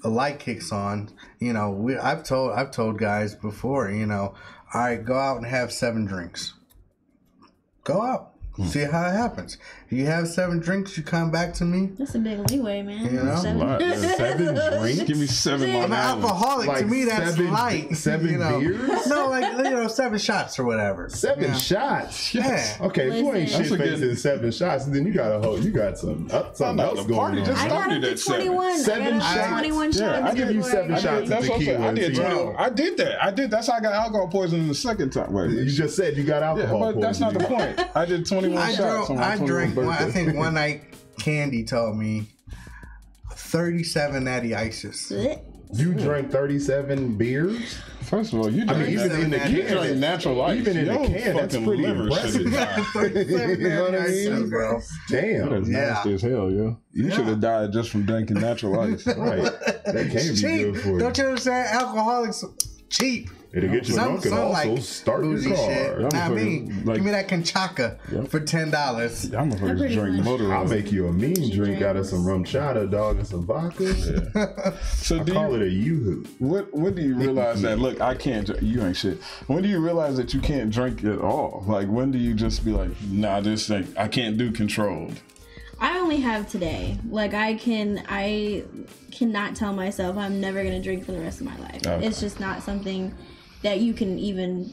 a light kicks on. You know, I've told guys before, you know, all right, go out and have 7 drinks. Go out. See how it happens. You have 7 drinks, you come back to me. That's a big leeway, man. You know? 7 drinks? Give me 7 I'm Long an Island. alcoholic. Like to me, that's 7 light. 7 you know? beers? No, like 7 shots or whatever. 7 Yeah. shots? Yeah. Okay, if you ain't Listen. shit That's a good- facing 7 shots, then you got something else the party going just on. I got started up to at 7. 21. Seven I got up to shots? 21 shots. Yeah, I give you before 7 I shots got of That's what I'm tequila. saying. I did and see 20. how- I did that. That's how I got alcohol poisoning the second time. Wait, You just said you got yeah, alcohol but that's not the poisoning. point. I did 21 shots on my I 21st drank. birthday. I think one night Candy told me 37 natty ices. Blech. You drank 37 beers? First of all, you I mean, drink even in the that- you can, drink natural ice. even in the Your can, that's fucking pretty liver impressive. should have died. 37 You know what I natty mean? ices, bro. Damn. That's Yeah. nasty as hell, yo. You should have died just from drinking natural ice. Right. That can't be Cheap. good for you. Don't you understand? Alcoholics cheap. It'll get you drunk and also start your boozy car. shit. Yeah, Nah, I'm me. fucking, like- Give me that Conchaca Yep. for $10. I'm They're gonna pretty drink much- motor I'll oil. make you a mean She drink out of drinks. some rum chata, dog, and some vodka. So I do call you, it a yoo-hoo. when do you realize that? Look, I can't. You ain't shit. When do you realize that you can't drink at all? Like, when do you just be like, nah, this thing I can't do controlled. I only have today. Like I cannot tell myself I'm never gonna drink for the rest of my life. Okay. It's just not something that you can even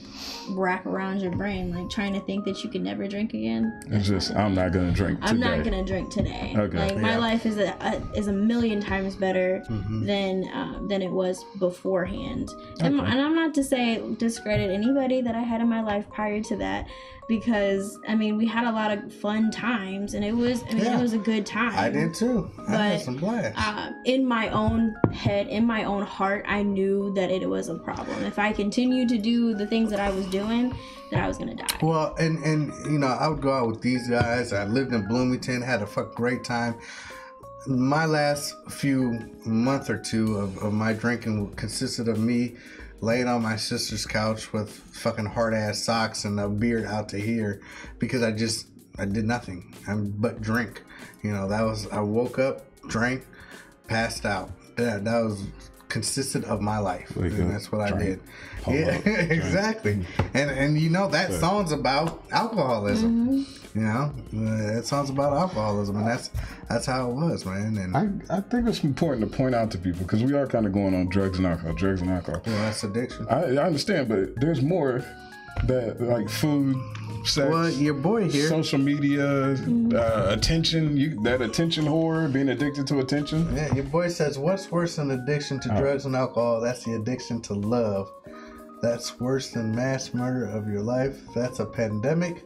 wrap around your brain. Like trying to think that you can never drink again. It's just I'm not gonna drink today. I'm not gonna drink today. Okay. Like my Yeah. life is a million times better than it was beforehand. And I'm not to say discredit anybody that I had in my life prior to that, because I mean we had a lot of fun times and it was Yeah. it was a good time. I did too. I had But, some blast. In my own head, in my own heart, I knew that it was a problem. If I continued to do the things that I was doing, that I was gonna die. Well, and you know, I would go out with these guys. I lived in Bloomington, had a fucking great time. My last few month or two of my drinking consisted of me laying on my sister's couch with fucking hard ass socks and a beard out to here because I did nothing but drink. You know, I woke up, drank, passed out. That was consisted of my life, Wake and up, that's what I drink, did. pull Yeah, up, drink. exactly. And you know that song's about alcoholism. You know, that song's about alcoholism, and that's how it was, man. And I think it's important to point out to people because we are kind of going on drugs and alcohol. well, that's addiction. I understand, but there's more that like food, sex, Well, your boy here. social media, attention. That attention whore, being addicted to attention. Yeah, your boy says, what's worse than addiction to drugs and alcohol? That's the addiction to love. That's worse than mass murder of your life. That's a pandemic.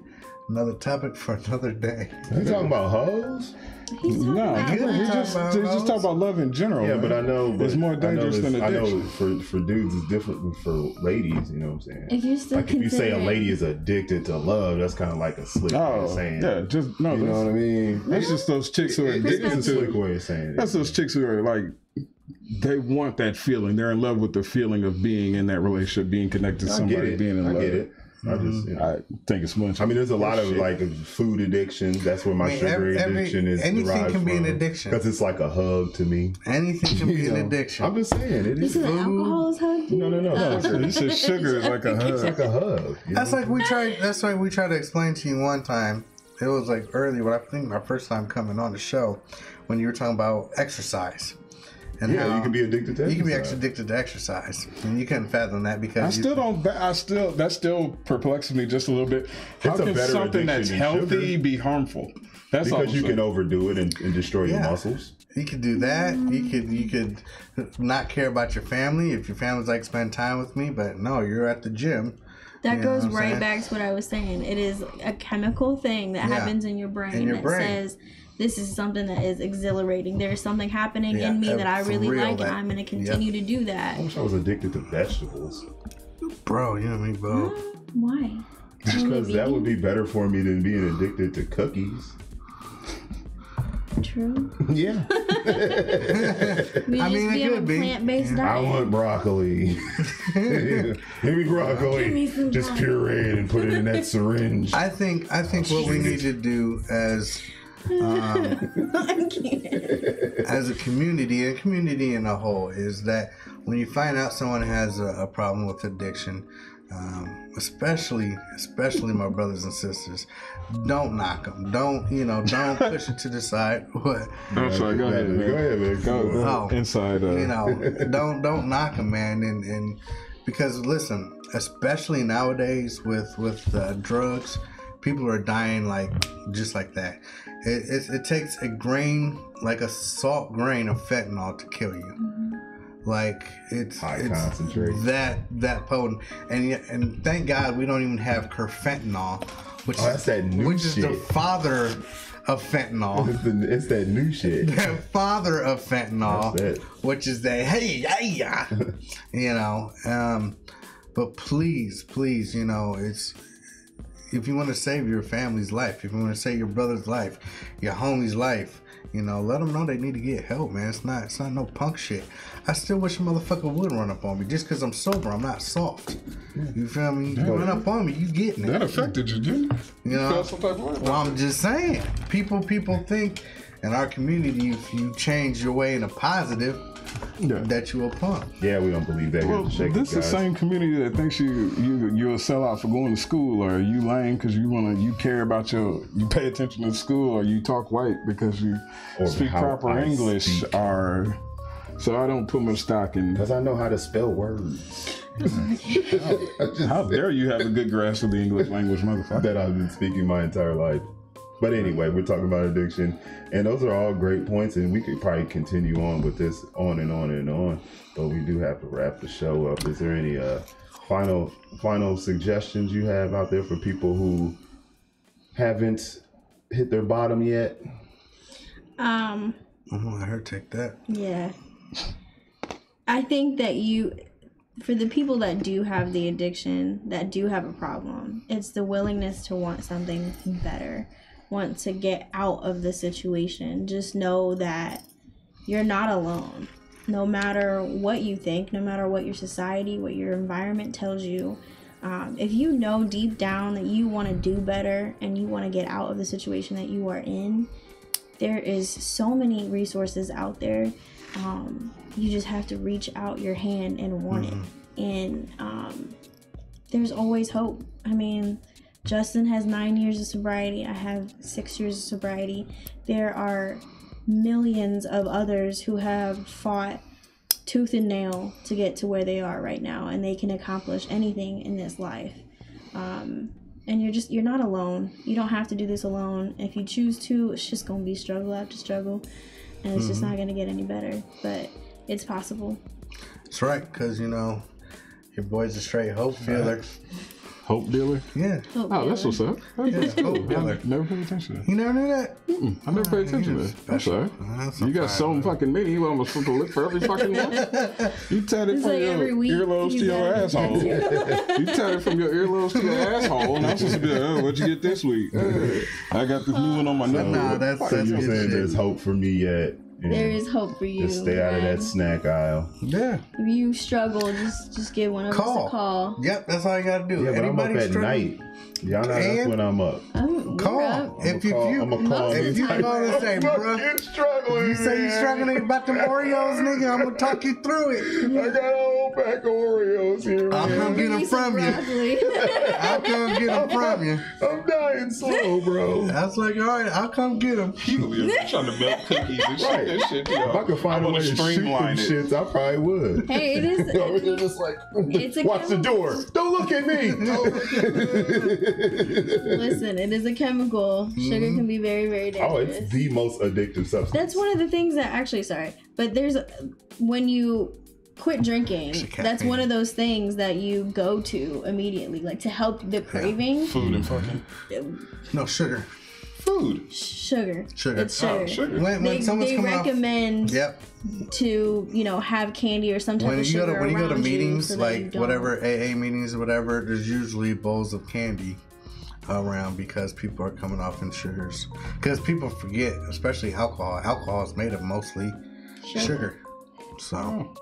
Another topic for another day. Are you talking about hoes? He's talking No, about love. they just talk about love in general. Yeah, but I know it's more dangerous than addiction. I know for dudes it's different than for ladies. You know what I'm saying? If you still like if you say a consider- lady is addicted to love, that's kind of like a slick way of saying. yeah, just no. You know what I mean? That's just those chicks who are It is addicted a slick to. way of saying it. That's those chicks who are like, they want that feeling. They're in love with the feeling of being in that relationship, being connected to I get somebody, it. being in love. I get it. I just, I think it's much. I mean, there's a lot of like food addiction. That's where my sugar addiction is. Anything can be an addiction because it's like a hug to me. Anything can be an addiction. I'm just saying it You is. said alcohol is hug? No. You said sugar is like a hug. It's like a hug. That's like we tried. That's like we tried to explain to you one time. It was like earlier, but I think my first time coming on the show when you were talking about exercise. And you can be addicted to exercise. You can be addicted to exercise, and you couldn't fathom that because that still perplexes me just a little bit. How It's a can better something that's addiction than healthy sugar. be harmful? That's all I'm because you saying. can overdo it and destroy your muscles. You could do that. You could not care about your family if your family's like spend time with me, but no, you're at the gym. That You know goes what I'm right saying? back to what I was saying. It is a chemical thing that happens in your brain that says this is something that is exhilarating. There's something happening in me that I really like, and I'm going to continue to do that. I wish I was addicted to vegetables. Bro, you know me, bro. Why? Because that would be better for me than being addicted to cookies. True. Yeah. I mean, it could be. Plant-based I diet. want broccoli. Give me broccoli. Give me some Just broccoli. puree it and put it in that syringe. I think what we need to do as as a community in a whole is that when you find out someone has a problem with addiction, especially my brothers and sisters, don't knock them. Don't push it to the side. What? I'm sorry. Go ahead, man. Go ahead, man. Go inside. Don't knock them, man. And because listen, especially nowadays with drugs, people are dying just like that. It takes a grain, like a salt grain of fentanyl to kill you. Mm-hmm. High concentrate. That potent. And thank God we don't even have carfentanil, which that's that new which shit. is the father of fentanyl. It's that new shit. The father of fentanyl, That's it. which is that but please, it's if you want to save your family's life, if you want to save your brother's life, your homie's life, let them know they need to get help, man. It's not no punk shit. I still wish a motherfucker would run up on me. Just because I'm sober, I'm not soft. You feel me? You run up on me, you getting it. That affected you, didn't it? You know? Felt some type of way about Well, I'm just saying. People think in our community, if you change your way in a positive, that you a punk. Yeah, we don't believe that. Well, this is the same community that thinks you're a sellout for going to school, or you lame because you care about you pay attention to school, or you talk white because you speak proper English, or so I don't put much stock in. Because I know how to spell words. How dare you have a good grasp of the English language, motherfucker? That I've been speaking my entire life. But anyway, we're talking about addiction, and those are all great points, and we could probably continue on with this on and on and on, but we do have to wrap the show up. Is there any final suggestions you have out there for people who haven't hit their bottom yet? I heard take that. Yeah. I think that for the people that do have the addiction, that do have a problem, it's the willingness to want something better, want to get out of the situation. Just know that you're not alone. No matter what you think, no matter what your society, what your environment tells you, if you know deep down that you want to do better and you want to get out of the situation that you are in, there is so many resources out there. You just have to reach out your hand and want it. And there's always hope. I mean, Justin has 9 years of sobriety. I have 6 years of sobriety. There are millions of others who have fought tooth and nail to get to where they are right now, and they can accomplish anything in this life. And you're not alone. You don't have to do this alone. If you choose to, it's just gonna be struggle after struggle, and it's just not gonna get any better. But it's possible. That's right, because your boy's a straight hope feeler. Hope dealer? Yeah. Oh, that's what's up. That's Yeah, cool. hope dealer. I never paid attention to that. You never knew that? I never paid attention to that. I'm sorry. You got so fucking many. Well, I'm supposed to look for every fucking one. You tatted It's from like your every week earlobes to you your gotta- asshole. You tatted from your earlobes to your asshole, and I'm supposed to be like, oh, what'd you get this week? I got this new one on my nose. Nah, that's So you're good saying shit. there's hope for me yet? And There is hope for you. just stay out of that man. snack aisle. Yeah. If you struggle, just give one of us Call. a call. Yep, that's all you gotta do. Yeah, but I'm up Anybody at struggling? night. Y'all know that's And- when I'm up. We're Call. up. If you I'ma call if you call and say, bro, struggling. you say you struggling about them Oreos, nigga, I'm gonna talk you through it. I got a whole pack of Oreos here. I'll man. come get them from you. Broccoli. I'll come get them from you. I'm dying slow, bro. I was like, all right, I'll come get them. You're trying to melt cookies and shit. Right. That shit, If I could find a way to shoot them streamline it. shits, I probably would. Hey, it is. They're just like, It's a watch the door. Don't look at me. Listen, it is a chemical. Sugar can be very, very Oh, dangerous. it's the most addictive substance. That's one of the things that actually, sorry, but there's when you quit drinking, that's caffeine. one of those things that you go to immediately, like to help the craving. Food and fucking No sugar. food. Sugar. Sugar. It's sugar. Oh, sugar. When someone's They coming off. recommend Yep. to have candy or some type When of you sugar go to around meetings, so that you like don't- whatever AA meetings or whatever, there's usually bowls of candy around because people are coming off in sugars. Because people forget, especially alcohol. Alcohol is made of mostly sugar. So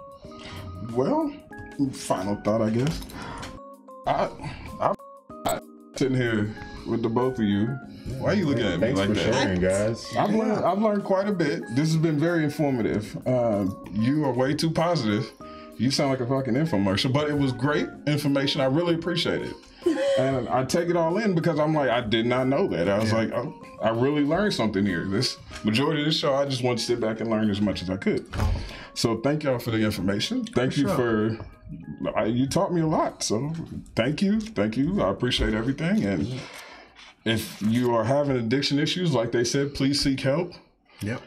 Well, final thought, I guess. I sitting here with the both of you. Why are you looking at me Thanks like for that? sharing, guys. I've learned quite a bit. This has been very informative. You are way too positive. You sound like a fucking infomercial, but it was great information. I really appreciate it. And I take it all in because I'm like, I did not know that. I was like, oh, I really learned something here. This majority of this show, I just want to sit back and learn as much as I could. So thank y'all for the information. Thank you for, you taught me a lot. So thank you. I appreciate everything. And if you are having addiction issues, like they said, please seek help. yep.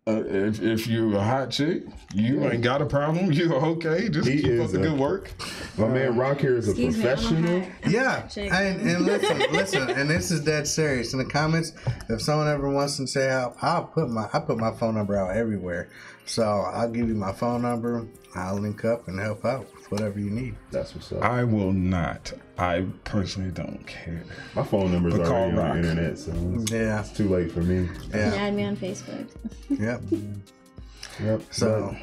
If you're a hot chick, you ain't got a problem. You're okay. Just He keep up is the a- good work. My man Rock here is a Excuse me, I don't professional. know Yeah, Chick. and listen, and this is dead serious. In the comments, if someone ever wants to say, I put my phone number out everywhere. So I'll give you my phone number. I'll link up and help out with whatever you need. That's what's up. I will not. I personally don't care. My phone number's But call already on Rock. the internet, so it's Yeah, too late for me. And yeah, add me on Facebook. yep. Yep. So,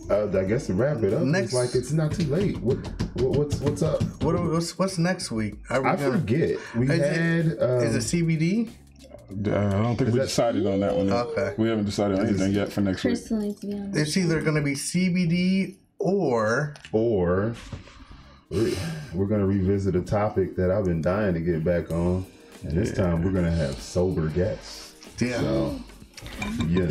but I guess to wrap it up, next- it's like it's not too late. What's up? what's next week? Are we I gonna- forget. We Is had. Is it CBD? I don't think we decided on that one. Yet. Okay. We haven't decided on anything yet for next week. Crystal needs to be on. It's either going to be CBD or or we're gonna revisit a topic that I've been dying to get back on, and this time we're gonna have sober guests. yeah, So, Yeah.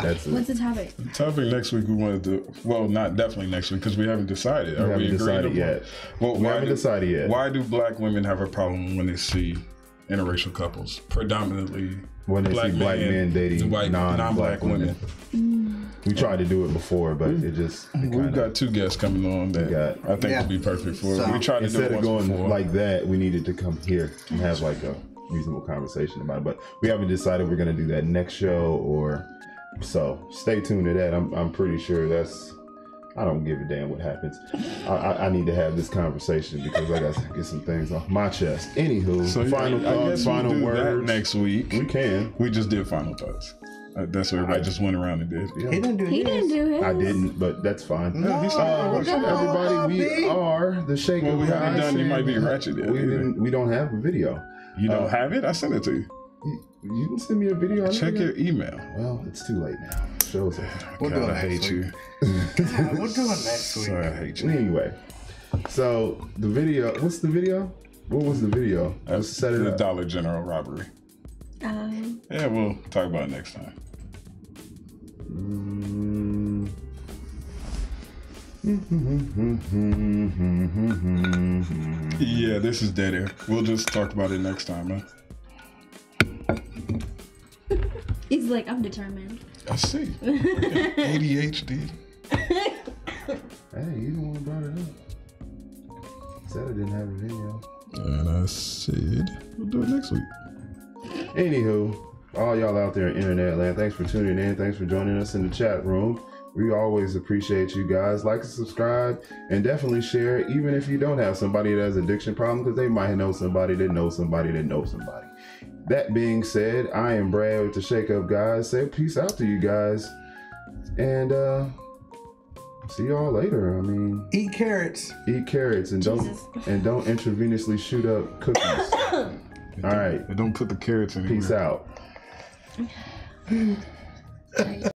that's it. What's the topic? Topic next week we wanted to. Well, not definitely next week because we haven't decided. We Are haven't agreed decided upon- yet. Well, We haven't decided yet. Why do black women have a problem when they see interracial couples? Predominantly When they see black men dating non-black women. We tried to do it before, but it just it We've kinda, got two guests coming on that got- I think Yeah. will be perfect for it. So, We tried to do instead it of once going before. like that, we needed to come here and have like a reasonable conversation about it. But we haven't decided we're gonna do that next show or so. Stay tuned to that. I'm pretty sure that's. I don't give a damn what happens. I need to have this conversation because I got to get some things off my chest. Anywho, So final I thoughts, guess final we'll do that words. next week. We can. We just did final thoughts. That's what everybody just went around and did. he didn't do He his. didn't do his. I didn't, but that's fine. No, Everybody, we are the Shake Well, Up we haven't Guys, done You Might Be and Ratchet yet We either. didn't. We don't have a video. You don't have it? I sent it to you. You can send me a video. Check your email. Well, it's too late now. Show's over. We'll do God, it I next hate week. you. We'll do it next week. Sorry, I hate you. Anyway, so the video. What's the video? What was the video? Let's set it The up. Dollar General robbery. Yeah, we'll talk about it next time. Yeah, this is dead air. We'll just talk about it next time, man. He's like, I'm determined. I see. ADHD. Hey, you the one who brought it up. said I didn't have a video. And I said we'll do it next week. Anywho, all y'all out there in internet land, thanks for tuning in. Thanks for joining us in the chat room. We always appreciate you guys. Like and subscribe, and definitely share, even if you don't have somebody that has addiction problem, because they might know somebody that knows somebody that knows somebody. That being said, I am Brad with the Shake Up Guys. Say peace out to you guys, and see y'all later. I mean, eat carrots, and Jesus. don't intravenously shoot up cookies. All right, Don't put the carrots in. peace out.